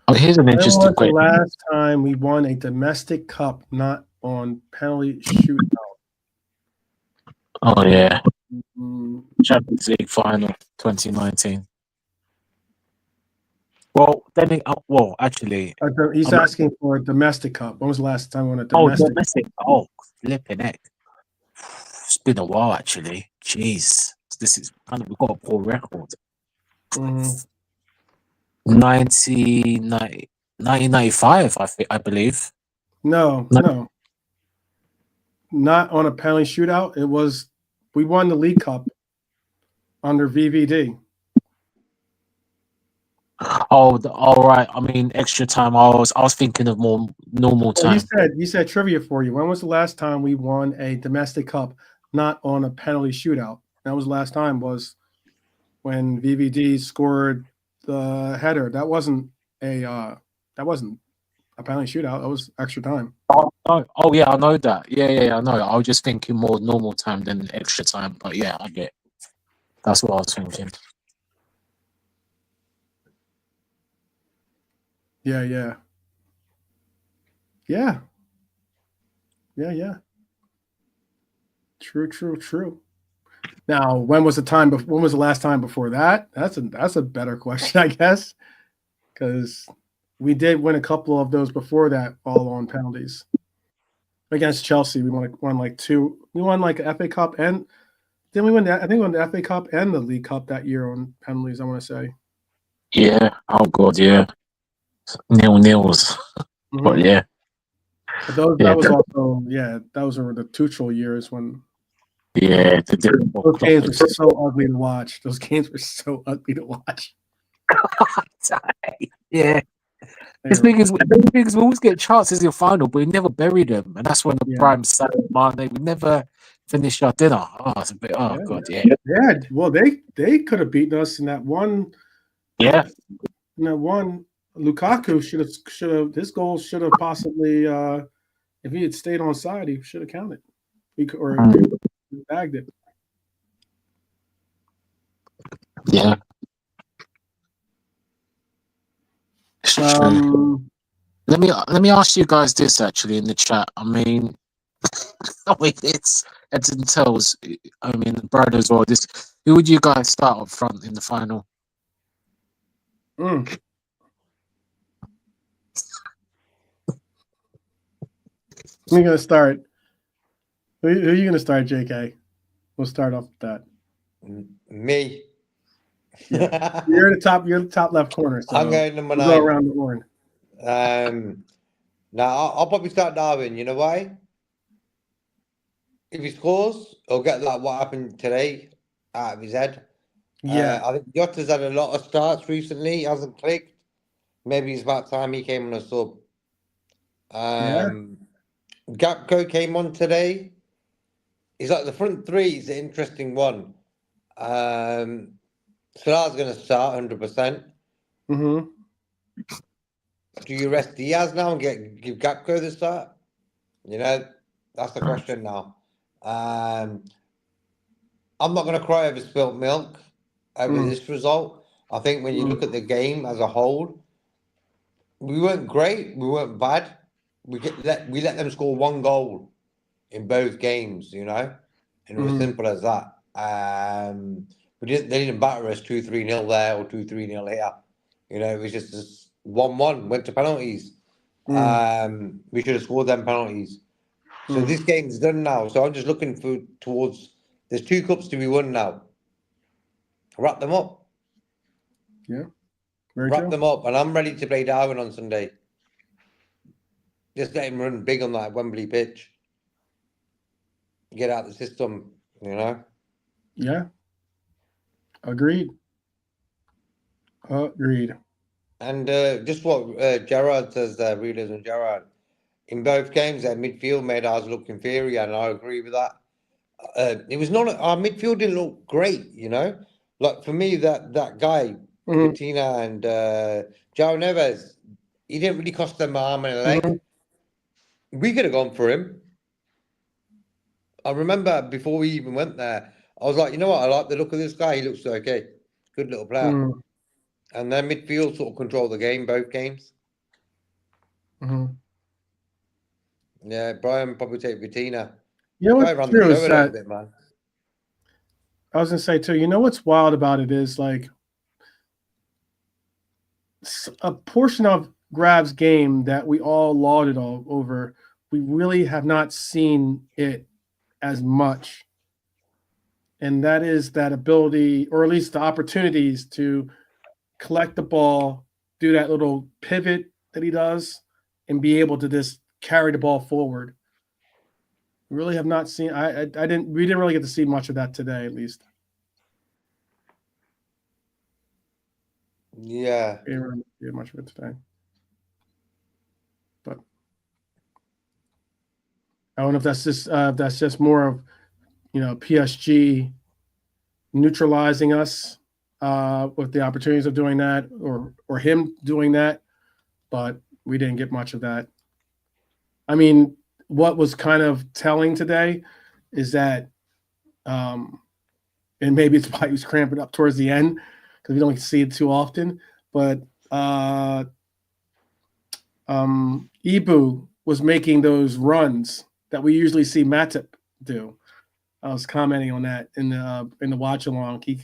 Oh, here's an interesting question. The last time we won a domestic cup, not on penalty shootout. Oh yeah, Champions League final 2019. Well, then actually, he's asking for a domestic cup. When was the last time we won a domestic? Domestic. Oh, flipping heck! It's been a while, actually. Jeez, this is we've got a poor record. 1995, I believe. No. Not on a penalty shootout. We won the League Cup under VVD. Oh, all right. I mean, extra time. I was thinking of more normal Well, time. you said trivia for you. When was the last time we won a domestic cup not on a penalty shootout? That was the last time was when VVD scored the header. That wasn't a penalty shootout. That was extra time. Oh yeah, I know that. Yeah, I know. I was just thinking more normal time than extra time. But yeah, I get. That's what I was thinking. Yeah, yeah. Yeah. Yeah, yeah. True. Now, when was the last time before that? That's a better question, I guess. Because we did win a couple of those before that, all on penalties. Against Chelsea, we won like two. We won like a FA Cup and then we won that. I think we won the FA Cup and the League Cup that year on penalties. I want to say. Yeah. Oh god. Yeah. 0-0s. But Mhm. yeah. But Yeah. those were the Tuchel years when Yeah. those games were so ugly to watch. Those games were so ugly to watch. Yeah. They The were- thing is, we always get chances in the final, but we never bury them, and that's when the yeah. prime Sadio Mane. We never finish our dinner. Oh, it's a bit. Oh Yeah, god. Yeah. yeah. Well, they could have beaten us in that one. Yeah. In that one, Lukaku should have his goal should have possibly if he had stayed on side, he should have counted. Or bagged it. Yeah. It's true. Let me ask you guys this actually in the chat. I mean, it's Edson tells. I mean, Brad as well. This, who would you guys start up front in the final? Mm. We're gonna start. Who are you gonna start, JK? We'll start off with that. Me. Yeah. You're the top left corner. So I'm going number we'll go 9. around the horn. Now I'll probably start Darwin. You know why? If he scores, he'll get like what happened today out of his head. Yeah. I think Jota's had a lot of starts recently. He hasn't clicked. Maybe it's about time he came on a sub. Yeah. Gapco came on today. He's like the front three is an interesting one. Salah's going to start 100%. Mm-hmm. Do you rest Diaz now and give Gapco the start? You know, that's the question now. I'm not going to cry over spilt milk over this result. I think when you look at the game as a whole, we weren't great. We weren't bad. We let them score 1 goal in both games, you know, and it was simple as that. They didn't batter us 2-3-0 there or 2-3-0 here. You know, it was just 1-1, went to penalties. We should have scored them penalties. So this game's done now. So I'm just looking towards. There's 2 cups to be won now. Wrap them up. Yeah. Very Wrap true. them up, and I'm ready to play Darwin on Sunday. Just let him run big on that Wembley pitch. Get out the system, you know. Yeah. Agreed. And just what Gerard says there, readers and Gerard. In both games, their midfield made ours look inferior, and I agree with that. It was not our midfield didn't look great, you know. Like for me, that guy Bettina and João Neves, he didn't really cost them an arm and a leg. We could have gone for him. I remember before we even went there, I was like, you know what? I like the look of this guy. He looks okay, good little player. And their midfield sort of control the game, both games. Yeah, Brian probably take Bettina. You know Guy what's ran the true show is a that little bit, man. I was gonna say too. You know what's wild about it is like a portion of Grab's game that we all lauded all over. We really have not seen it as much, and that is that ability, or at least the opportunities to collect the ball, do that little pivot that he does, and be able to just carry the ball forward. We really have not seen. We didn't really get to see much of that today, at least. Yeah. We didn't really get much of it today. But I don't know if that's just more of PSG neutralizing us with the opportunities of doing that, or him doing that. But we didn't get much of that. I mean, what was kind of telling today is that, and maybe it's why he was cramping up towards the end because we don't see it too often. But Ibu was making those runs that we usually see Matip do. I was commenting on that in the watch along. He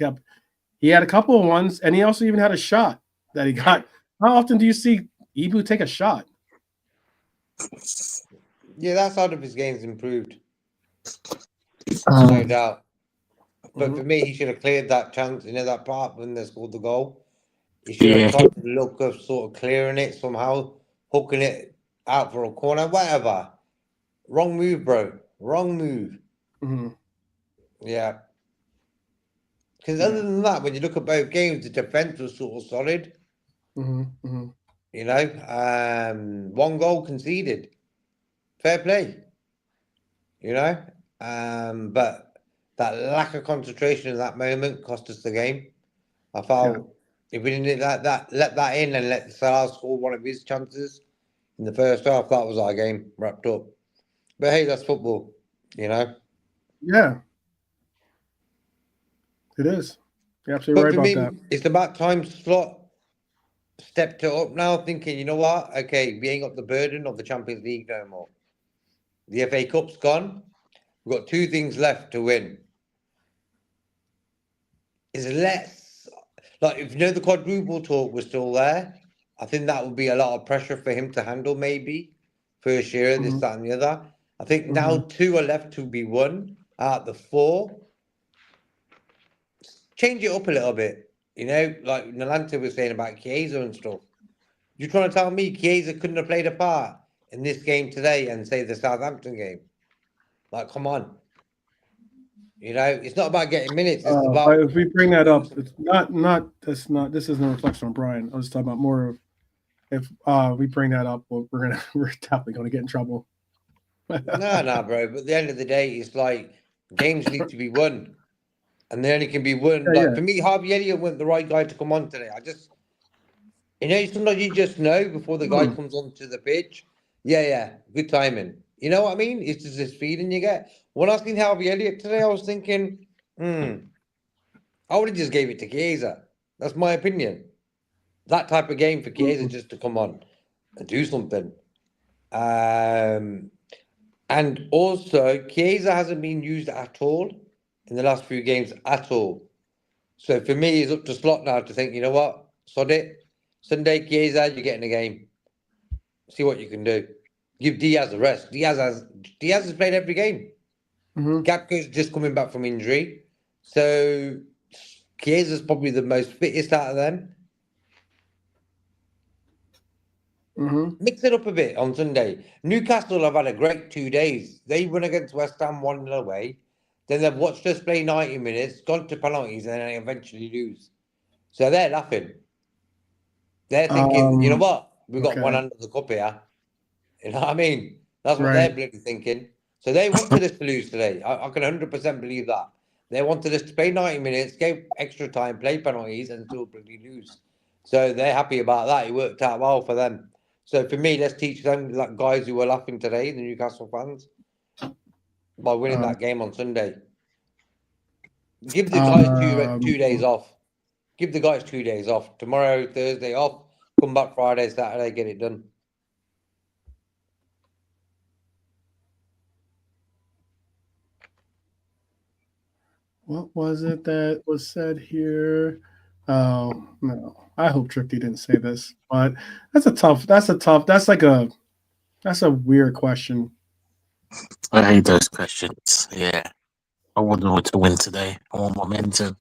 had a couple of ones, and he also even had a shot that he got. How often do you see Ibu take a shot? Yeah, that side of his game's improved. No doubt. But for me, he should have cleared that chance, that part when they scored the goal. He should have tried to look of sort of clearing it somehow, hooking it out for a corner, whatever. Wrong move, bro. Wrong move. Mm-hmm. Yeah. Because other than that, when you look at both games, the defense was sort of solid. Mm-hmm. Mm-hmm. One goal conceded. Fair play. But that lack of concentration in that moment cost us the game. I felt if we didn't let that in and let Salah score one of his chances in the first half, that was our game wrapped up. But hey, that's football, Yeah, it is. You're absolutely But right for about me, that. it's about time Slot stepped it up now, thinking, you know what? Okay, we ain't got the burden of the Champions League no more. The FA Cup's gone. We've got two things left to win. Is less like if the quadruple talk was still there, I think that would be a lot of pressure for him to handle. Maybe first year, this, that, and the other. I think now two are left to be won out of the four. Change it up a little bit, like Nalanta was saying about Chiesa and stuff. You're trying to tell me Chiesa couldn't have played a part in this game today and say the Southampton game? Like, come on. It's not about getting minutes. It's about. If we bring that up, it's not. This isn't a reflection on Brian. I was talking about more of if we bring that up, well, we're definitely gonna get in trouble. No, bro. But at the end of the day, it's like games need to be won, and they only can be won. Yeah, Like for me, Harvey Elliott wasn't the right guy to come on today. Sometimes you just know before the guy comes onto the pitch. Yeah, good timing. You know what I mean? It's just this feeling you get. When I seen Harvey Elliott today, I was thinking, I would have just gave it to Chiesa. That's my opinion. That type of game for Chiesa just to come on and do something. And also, Chiesa hasn't been used at all in the last few games at all. So for me, it's up to Slot now to think, you know what? Sod it. Sunday, Chiesa, you're getting a game. See what you can do. Give Diaz a rest. Diaz has played every game. Gakpo's just coming back from injury. So Chiesa's probably the most fittest out of them. Mix it up a bit on Sunday. Newcastle have had a great 2 days. They won against West Ham 1-0 away. Then they've watched us play 90 minutes, gone to penalties, and then they eventually lose. So they're laughing. They're thinking, you know what? We've got one under the cup here. You know what I mean? That's what they're bloody thinking. So they wanted us to lose today. I can 100% believe that. They wanted us to play 90 minutes, go extra time, play penalties, and still bloody lose. So they're happy about that. It worked out well for them. So for me, let's teach them, like guys who were laughing today, the Newcastle fans, by winning that game on Sunday. Give the guys 2 days off. Give the guys 2 days off. Tomorrow, Thursday off. Come back Friday, Saturday, get it done. What was it that was said here? Oh no, I hope Tricky didn't say this, but that's a weird question. I hate those questions. Yeah. I want to win today. I want momentum.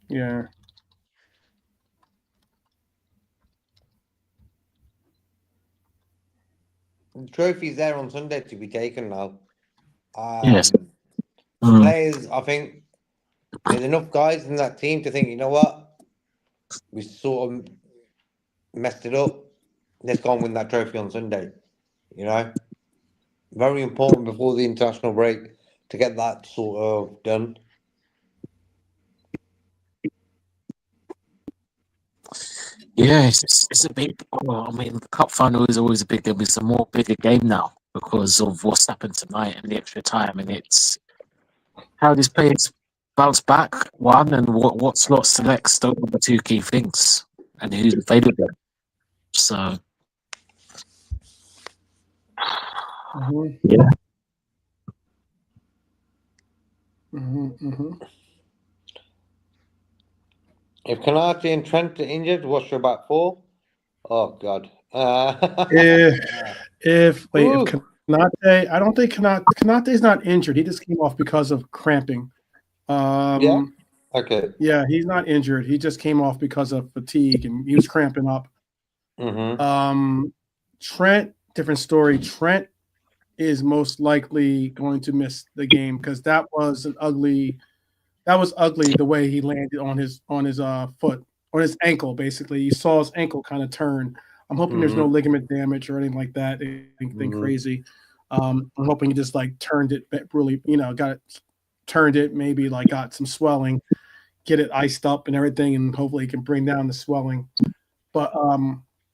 Yeah. The trophy's there on Sunday to be taken now. Yes. Players, I think There's enough guys in that team to think, you know what, we sort of messed it up. Let's go and win that trophy on Sunday. You know, very important before the international break to get that sort of done. Yeah, it's a big. Well, I mean, the cup final is always a big game. It's a more bigger game now because of what's happened tonight and the extra time, and it's how these players bounce back. One, and what slots selects. Those are the two key things, and who's available. So yeah, If Canate and Trent are injured, what's your back four? Oh God. If Ooh. Kanate, I don't think Kanate's not injured. He just came off because of cramping. Yeah. Okay. Yeah, he's not injured. He just came off because of fatigue and he was cramping up. Trent, different story. Trent is most likely going to miss the game because that was ugly the way he landed on his foot, on his ankle. Basically, you saw his ankle kind of turn. I'm hoping there's no ligament damage or anything like that. Anything crazy. I'm hoping he just like turned it really, turned it, maybe like got some swelling, get it iced up and everything, and hopefully he can bring down the swelling. But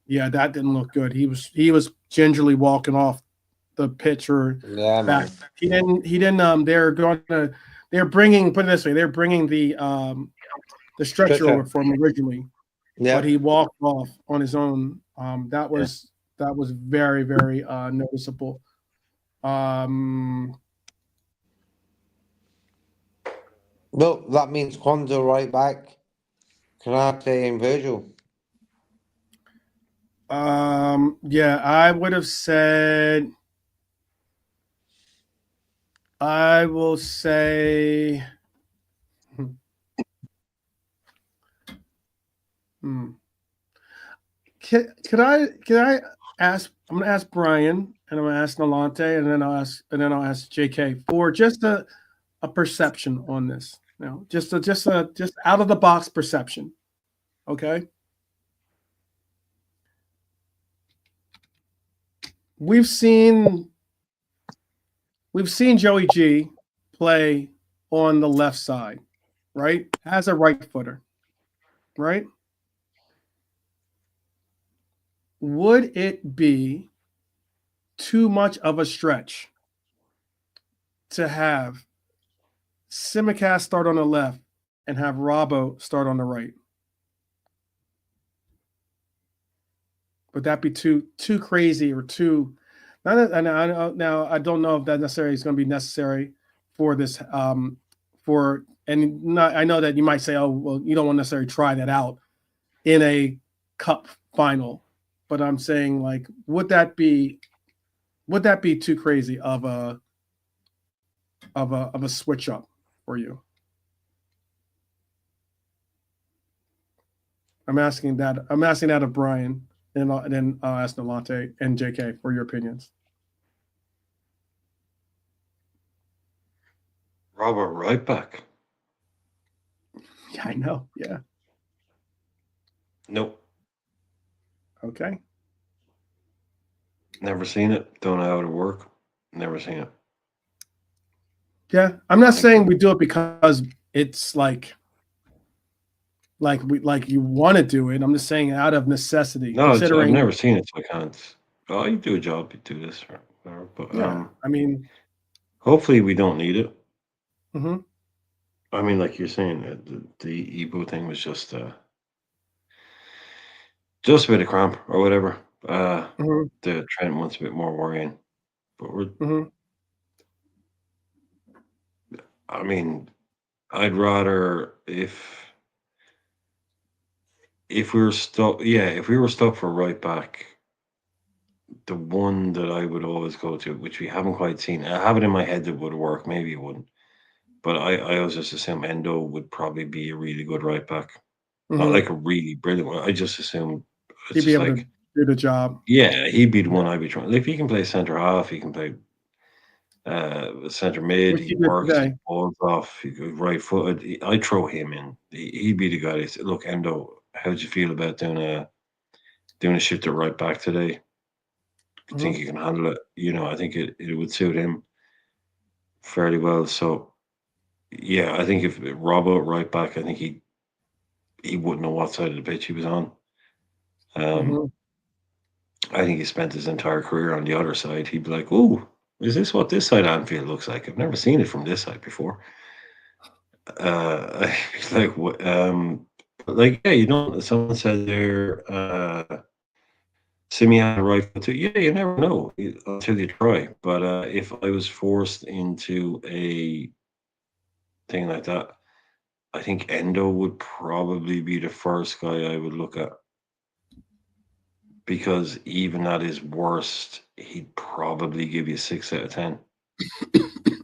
yeah, that didn't look good. He was gingerly walking off the pitch or back. Man. He didn't. They're bringing, put it this way, they're bringing the stretcher over for him originally. Yeah. But he walked off on his own. That was very, very noticeable. Well, that means Kwanzaa right back, Kanate and Virgil. Yeah, I would have said. I will say. Could I ask? I'm going to ask Brian, and I'm going to ask Nalante, and then I'll ask JK for just a perception on this. Just out of the box perception. Okay. We've seen Joey G play on the left side, right? As a right footer, right? Would it be too much of a stretch to have Simicast start on the left and have Robbo start on the right? Would that be too crazy or too? Now I don't know if that necessarily is going to be necessary for this. I know that you might say, oh well, you don't want to necessarily try that out in a cup final, but I'm saying like, would that be too crazy of a switch up for you? I'm asking that of Brian. And then I'll ask Nalante and JK for your opinions. Robert right back. Yeah, I know. Yeah. Nope. Okay. Never seen it. Don't know how to work. Never seen it. Yeah, I'm not saying we do it because it's like you want to do it. I'm just saying out of necessity. No, I've never seen it, so I can't. Oh, you do a job, you do this or whatever. But yeah, I mean, hopefully we don't need it. Mm-hmm. I mean, like you're saying, the Ebo thing was just a bit of cramp or whatever. The Trent one's a bit more worrying, but we're. I mean, I'd rather if we were stuck. Yeah, if we were stuck for right back, the one that I would always go to, which we haven't quite seen. I have it in my head that would work. Maybe it wouldn't. But I always just assume Endo would probably be a really good right back. Not like a really brilliant one. I just assume he'd be able to do the job. Yeah, he'd be the one I'd be trying. If he can play centre half, he can play Centre mid. Which He he did works his today. balls off. He goes right footed. I'd throw him in. He'd be the guy. That said, look, Endo, how'd you feel about doing a shift at right back today? I think he can handle it. I think it would suit him fairly well. So yeah, I think if Robbo at right back, I think he wouldn't know what side of the pitch he was on. Mhm. I think he spent his entire career on the other side. He'd be like, "Oh, is this what this side of Anfield looks like? I've never seen it from this side before." He's like, "What?" But like, yeah, someone said there, Simi had a right foot too. Yeah, you never know until you try. But if I was forced into a thing like that, I think Endo would probably be the first guy I would look at. Because even at his worst, he'd probably give you 6 out of 10.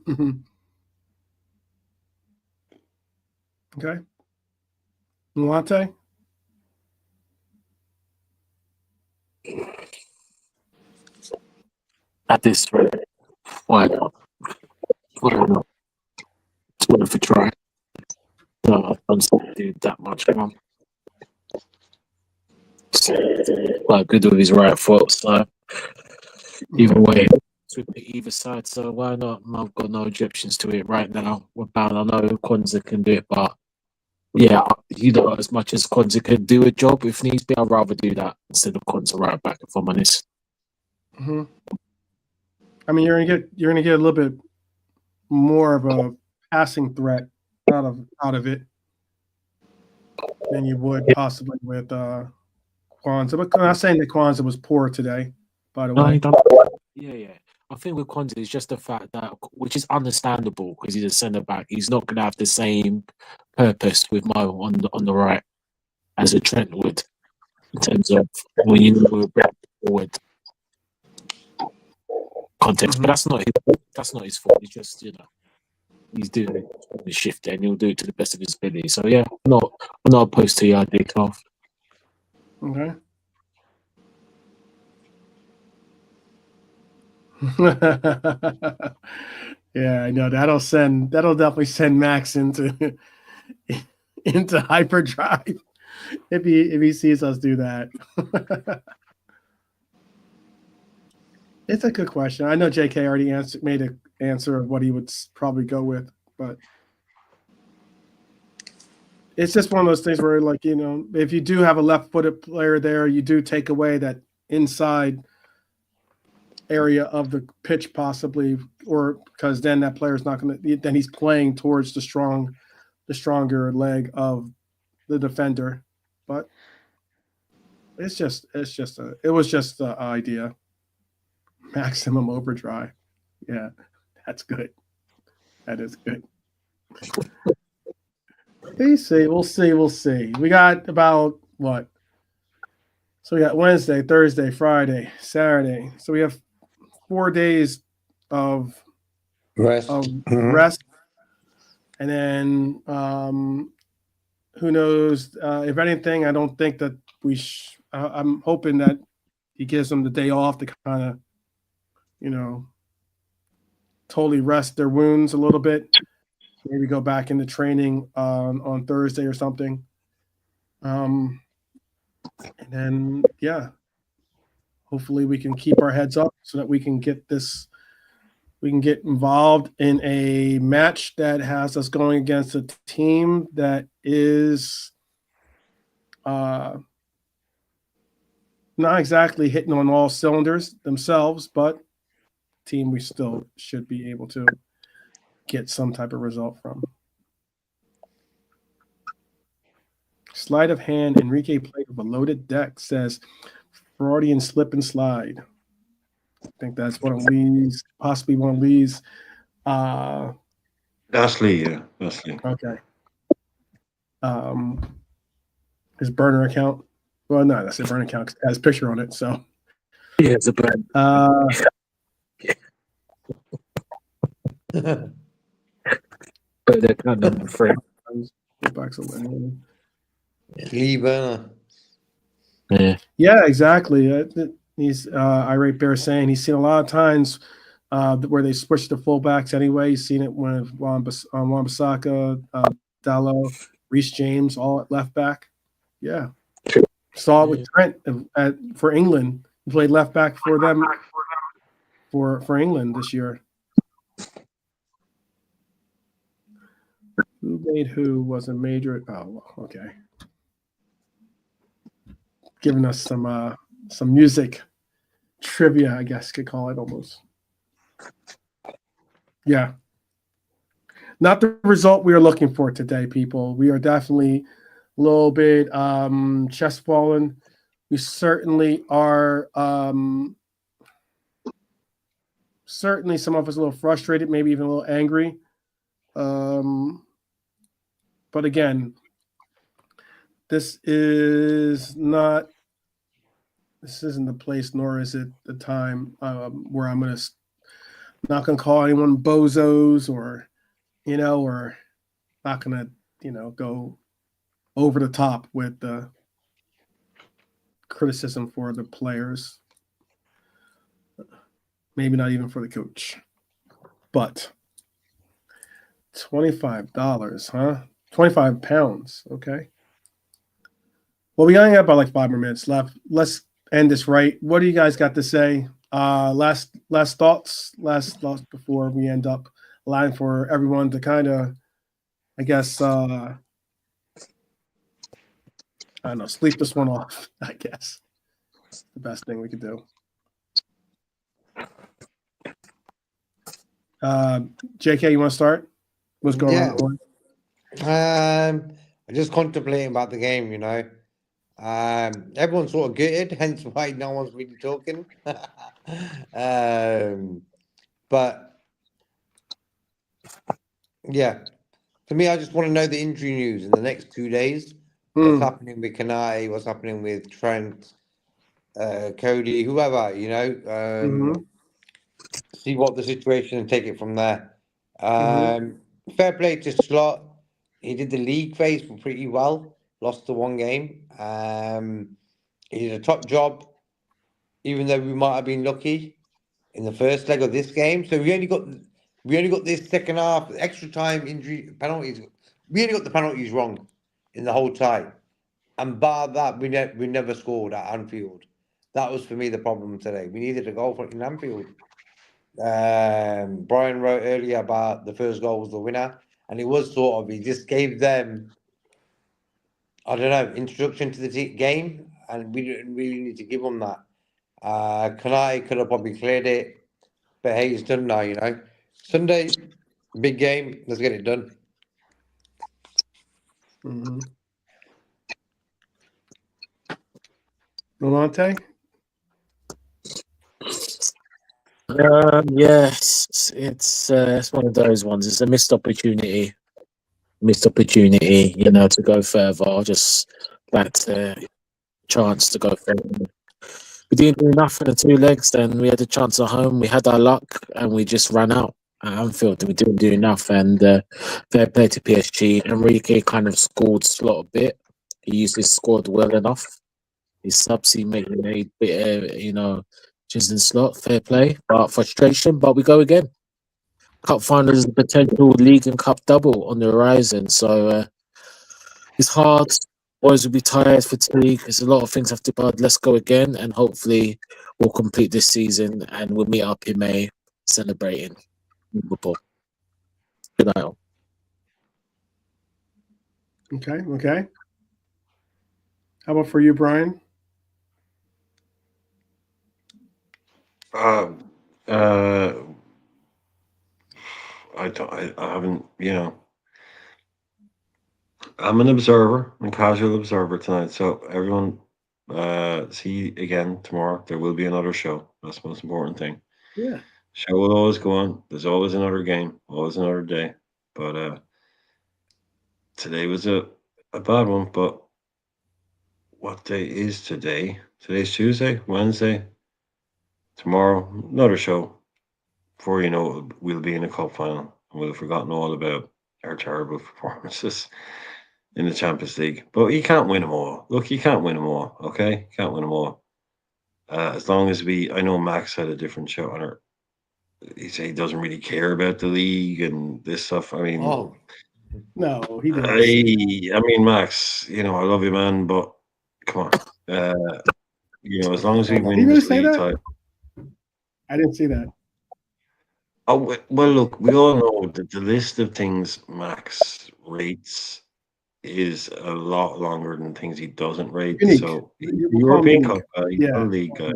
Mhm. Okay. Muante? At this rate, why not? Why not? It's worth a try. No, I don't do that much wrong. Quite good with his right foot, so either way, to either side. So why not? I've got no objections to it right now. We're bound. I know Kwanzaa can do it, but yeah, as much as Kwanzaa can do a job if needs be, I'd rather do that instead of Kwanzaa right back. If I'm honest. Mhm. I mean, you're gonna get a little bit more of a passing threat out of it than you would possibly with Kwanzaa. But I'm not saying that Kwanzaa was poor today, by the No, way. yeah. I think with Kwanzaa, it's just the fact that, which is understandable because he's a centre back, he's not going to have the same purpose with Mo on the right as a Trent would in terms of when you move back forward context. But that's not his fault. It's just he's doing the shift there and he'll do it to the best of his ability. So yeah, I'm not opposed to the idea, Carl. Okay. Yeah, I know that'll definitely send Max into hyperdrive if he sees us do that. It's a good question. I know JK already made an answer of what he would probably go with, but it's just one of those things where, like, if you do have a left-footed player there, you do take away that inside area of the pitch possibly, or because then that player is not going to. Then he's playing towards the stronger leg of the defender, but it was just the idea. Maximum overdrive. Yeah, that's good. That is good. We'll see. We got about what? So we got Wednesday, Thursday, Friday, Saturday. So we have 4 days of Rest. rest, and then who knows? If anything, I don't think that I'm hoping that he gives them the day off to kind of, totally rest their wounds a little bit. Maybe go back into training on Thursday or something. And then, yeah, hopefully we can keep our heads up so that we can get involved in a match that has us going against a team that is not exactly hitting on all cylinders themselves, but team we still should be able to get some type of result from. Sleight of hand, Enrique played with a loaded deck, says Freudian slip and slide. I think that's possibly one of Lee's. That's Lee, yeah. That's Lee. Okay. His burner account. Well, no, that's a burner account. It has a picture on it, so. Yeah, it's a burn. But they're kind of free. Lee Burner. Yeah. Yeah, exactly. He's Irate Bear saying he's seen a lot of times where they switched the fullbacks anyway. You've seen it when Wan-Bissaka, Dallo, Reece James, all at left back. Yeah. Saw it with Trent for England. He played left back for them for England this year. Who made who was a major? Oh, okay. Giving us some music trivia, I guess could call it almost. Yeah. Not the result we are looking for today, people. We are definitely a little bit chest-fallen. We certainly are. Certainly, some of us a little frustrated, maybe even a little angry. But again, this isn't the place, nor is it the time where I'm not gonna call anyone bozos or not gonna go over the top with the criticism for the players. Maybe not even for the coach. But $25, huh? 25 pounds. Okay. Well, we only have about like 5 more minutes left. Let's end this right. What do you guys got to say? Last thoughts before we end up allowing for everyone to kind of, I guess, I don't know, sleep this one off, I guess. It's the best thing we could do. JK, you want to start? What's going on? I'm just contemplating about the game, everyone's sort of gutted, hence why no one's really talking. But yeah, to me, I just want to know the injury news in the next 2 days. What's happening with Kanai? What's happening with Trent, Cody, whoever, see what the situation and take it from there. Fair play to Slot. He did the league phase pretty well. Lost the one game. He did a top job, even though we might have been lucky in the first leg of this game. So we only got this second half, extra time, injury, penalties. We only got the penalties wrong in the whole tie. And bar that, we never scored at Anfield. That was for me the problem today. We needed a goal in Anfield. Brian wrote earlier about the first goal was the winner, and it was sort of, he just gave them, I don't know, introduction to the game, and we didn't really need to give them that. Kanai could have probably cleared it, but hey, it's done now, Sunday, big game, let's get it done. Rolante? Yes, it's one of those ones. It's a missed opportunity, to go further. Just that chance to go further. We didn't do enough in the 2 legs. Then we had a chance at home. We had our luck, and we just ran out at Anfield. We didn't do enough. And fair play to PSG. Enrique kind of scored Slot a bit. He used his squad well enough. His subs he made bit, just in Slot. Fair play, but frustration. But we go again. Cup final is a potential league and cup double on the horizon. So it's hard. Boys will be tired, fatigued. There's a lot of things have to but let's go again, and hopefully we'll complete this season and we'll meet up in May celebrating Liverpool. Good night all. Okay. How about for you, Brian? I haven't, I'm an observer, a casual observer tonight. So everyone, see you again tomorrow. There will be another show. That's the most important thing. Yeah. Show will always go on. There's always another game, always another day. But today was a bad one. But what day is today? Today's Tuesday, Wednesday. Tomorrow, another show. Before you know it, we'll be in a cup final, and we'll have forgotten all about our terrible performances in the Champions League. But you can't win them all. Look, you can't win them all, okay? You can't win them all. As long as I know Max had a different shout on her he say he doesn't really care about the league and this stuff. I mean, Oh, No, he didn't say that. I mean, Max, I love you, man, but come on. As long as we hold Did he win really this say league that? title. I didn't see that. Oh, well, look, we all know that the list of things Max rates is a lot longer than things he doesn't rate. Unique. So he's the We'll call him European unique. Cup guy. He's not a Yeah. league guy.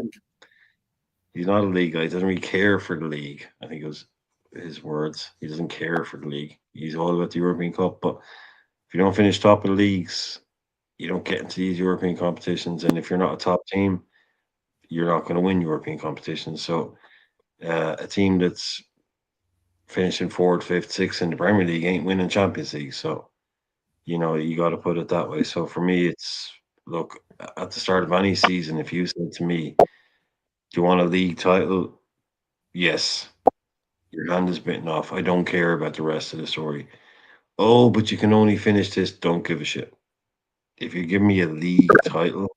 He's not a league guy. He doesn't really care for the league. I think it was his words. He doesn't care for the league. He's all about the European Cup. But if you don't finish top of the leagues, you don't get into these European competitions. And if you're not a top team, you're not going to win European competitions. So a team that's finishing fourth, fifth, sixth in the Premier League ain't winning Champions League. So, you got to put it that way. So for me, it's look, at the start of any season, if you said to me, do you want a league title? Yes. Your hand is bitten off. I don't care about the rest of the story. Oh, but you can only finish this. Don't give a shit. If you give me a league title,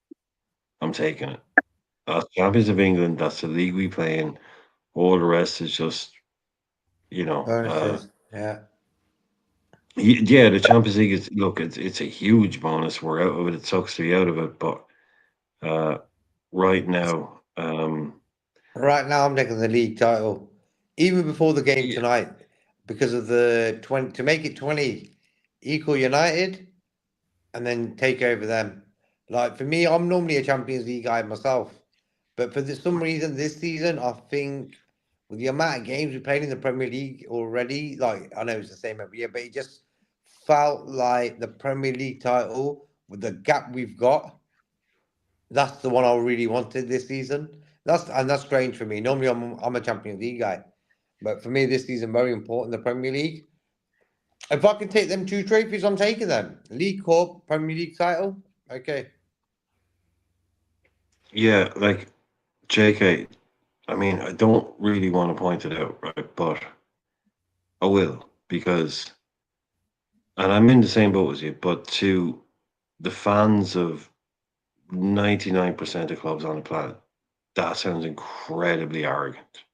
I'm taking it. That's Champions of England. That's the league we play in. All the rest is just, you know, uh, bonuses. Yeah. yeah, the Champions League is look. It's a huge bonus. We're out of it. It sucks to be out of it, but uh, right now, Right now, I'm taking the league title, even before the game yeah, tonight, because of the 20 to make it 20, equal United, and then take over them. Like for me, I'm normally a Champions League guy myself, but for some reason this season, I think with the amount of games we played in the Premier League already, like I know it's the same every year, but it just felt like the Premier League title with the gap we've got. That's the one I really wanted this season. That's strange for me. Normally, I'm a Champions League guy, but for me this season very important. The Premier League. If I can take them two trophies, I'm taking them. League Cup, Premier League title. Okay. yeah, like JK. I mean, I don't really want to point it out, right? But I will because, and I'm in the same boat as you. But to the fans of 99% of clubs on the planet, that sounds incredibly arrogant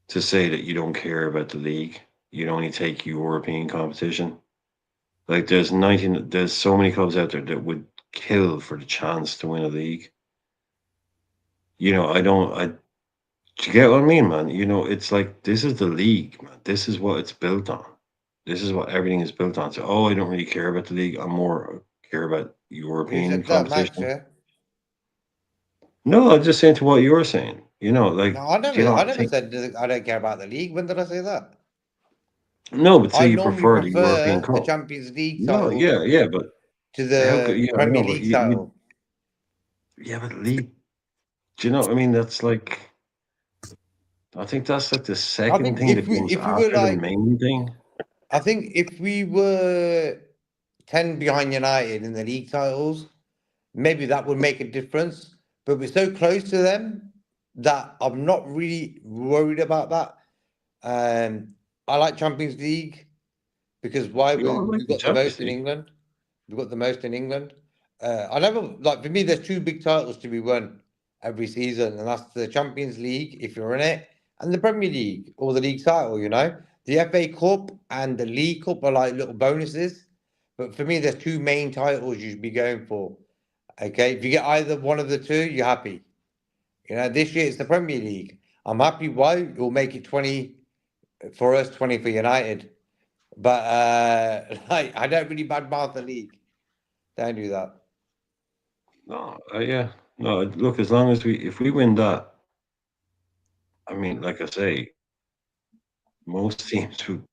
to say that you don't care about the league. You'd only take European competition. Like there's so many clubs out there that would kill for the chance to win a league. I don't I Do you get what I mean, man? It's like this is the league, man. This is what it's built on. This is what everything is built on. So, I don't really care about the league. I'm more care about Who European said that, Max? competition. Yeah. No, I'm just saying to what you were saying. No, Like, I I never think said I don't care about the league. When did I say that? no, but say I you normally prefer the European prefer the Cup. Champions League No, title yeah, but to how could the I Premier know, but League title. yeah, but league. Do you know what I mean? That's like I think that's like the I second think thing that goes if we were after the like, main thing. I think if we were 10 behind United in the league titles, maybe that would make a difference. But we're so close to them that I'm not really worried about that. I like Champions League because why We all like we the got the Champions most in League. England. We've got the most in England. I never like for me. There's two big titles to be won every season, and that's the Champions League if you're in it, and the Premier League or the league title. The FA Cup and the League Cup are like little bonuses, but for me, there's two main titles you should be going for. Okay, if you get either one of the two, you're happy. This year it's the Premier League. I'm happy. Why? You'll make it 20 for us, 20 for United. But like, I don't really badmouth the league. Don't do that. No, yeah. No, look, as long as if we win that, I mean, like I say, most teams would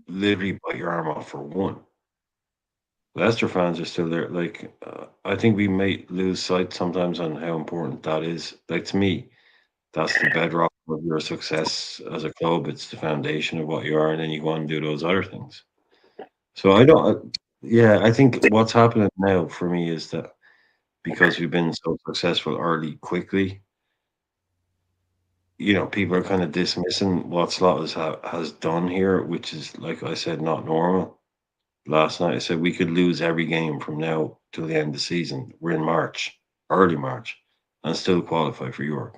literally bite your arm off for one. Leicester fans are still there. Like, I think we may lose sight sometimes on how important that is. Like, to me, that's the bedrock of your success as a club. It's the foundation of what you are, and then you go on and do those other things. So I don't, yeah, I think what's happening now for me is that because we've been so successful early, quickly, people are kind of dismissing what Slot has done here, which is, like I said, not normal. Last night I said we could lose every game from now till the end of the season. We're in March, early March, and still qualify for Europe.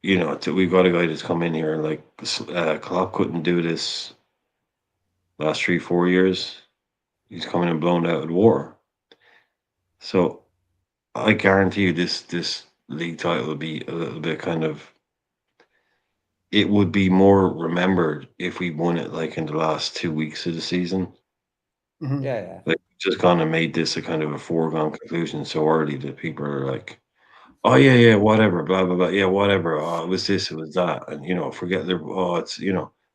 we've got a guy that's come in here like Klopp couldn't do this last 3-4 years. He's coming and blown out of the water. So I guarantee you this league title will be a little bit kind of. It would be more remembered if we won it like in the last 2 weeks of the season. Mhm. Yeah. Like just kind of made this a kind of a foregone conclusion so early that people are like, oh yeah, whatever, blah blah blah, yeah, whatever. Oh, it was this, it was that, and forget the it's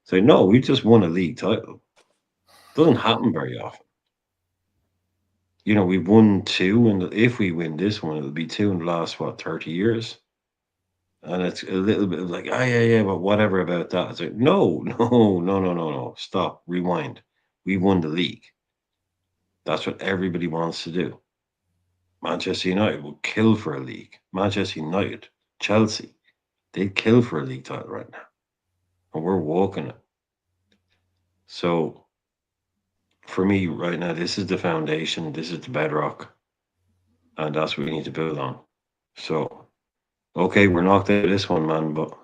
say no, we just won a league title. Doesn't happen very often. We've won 2, and if we win this one, it'll be 2 in the last 30 years. And it's a little bit like, oh yeah, but whatever about that. It's like, no, stop, rewind. We won the league. That's what everybody wants to do. Manchester United will kill for a league. Manchester United, Chelsea, they'd kill for a league title right now. And we're walking it. So for me right now, this is the foundation, this is the bedrock. And that's what we need to build on. So, okay, we're knocked out of this one, man, but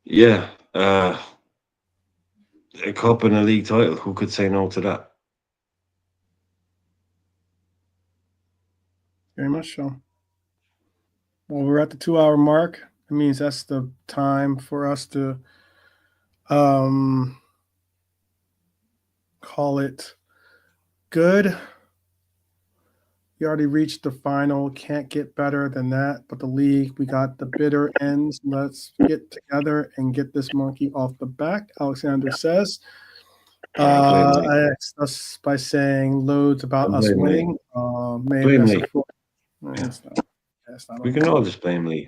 yeah, a cup and a league title, who could say no to that? Very much so. Well, we're at the 2-hour mark. It means that's the time for us to call it good. We already reached the final. Can't get better than that. But the league, we got the bitter ends. Let's get together and get this monkey off the back, Alexander says. I asked us by saying loads about us winning. Maybe that's a we can all just blame Lee,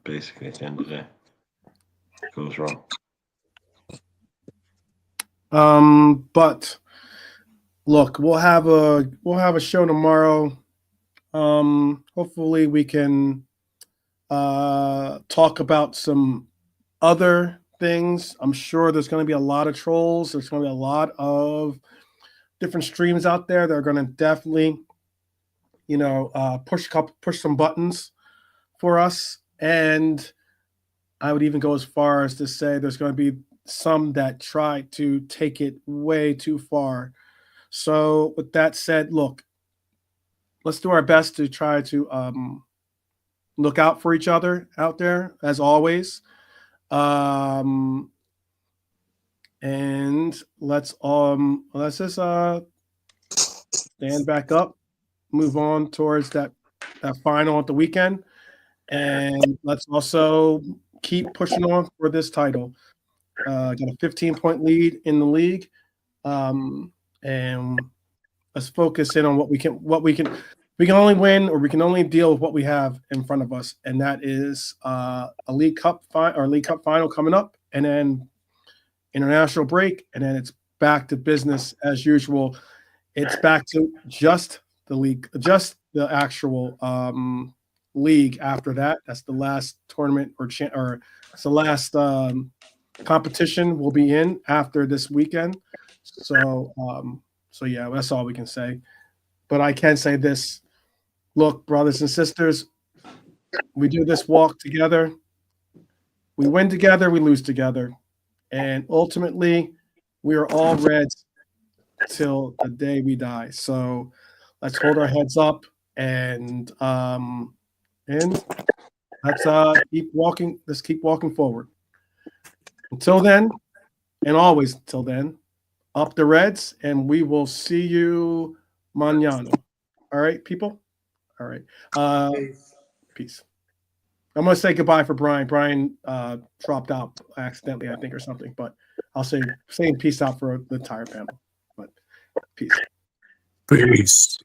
basically, at the end of the day. It goes wrong. But look, we'll have a show tomorrow. Hopefully we can talk about some other things. I'm sure there's going to be a lot of trolls. There's going to be a lot of different streams out there that are going to definitely, push some buttons for us. And I would even go as far as to say there's going to be some that try to take it way too far. So with that said, look, let's do our best to try to look out for each other out there, as always. And let's just stand back up, move on towards that final at the weekend, and let's also keep pushing on for this title. Got a 15-point lead in the league, and let's focus in on what we can. We can only win, or we can only deal with what we have in front of us, and that is a League Cup final coming up, and then international break, and then it's back to business as usual. It's back to just the league, just the actual league after that. That's the last tournament or it's the last competition we'll be in after this weekend. So yeah, that's all we can say. But I can say this. Look, brothers and sisters, we do this walk together. We win together, we lose together. And ultimately, we are all Reds till the day we die. So let's hold our heads up and let's keep walking. Let's keep walking forward. Until then, and always until then, up the Reds, and we will see you mañana. All right, people? All right. Peace. I'm going to say goodbye for Brian. Brian dropped out accidentally, I think, or something. But I'll say peace out for the entire panel. But peace. Peace.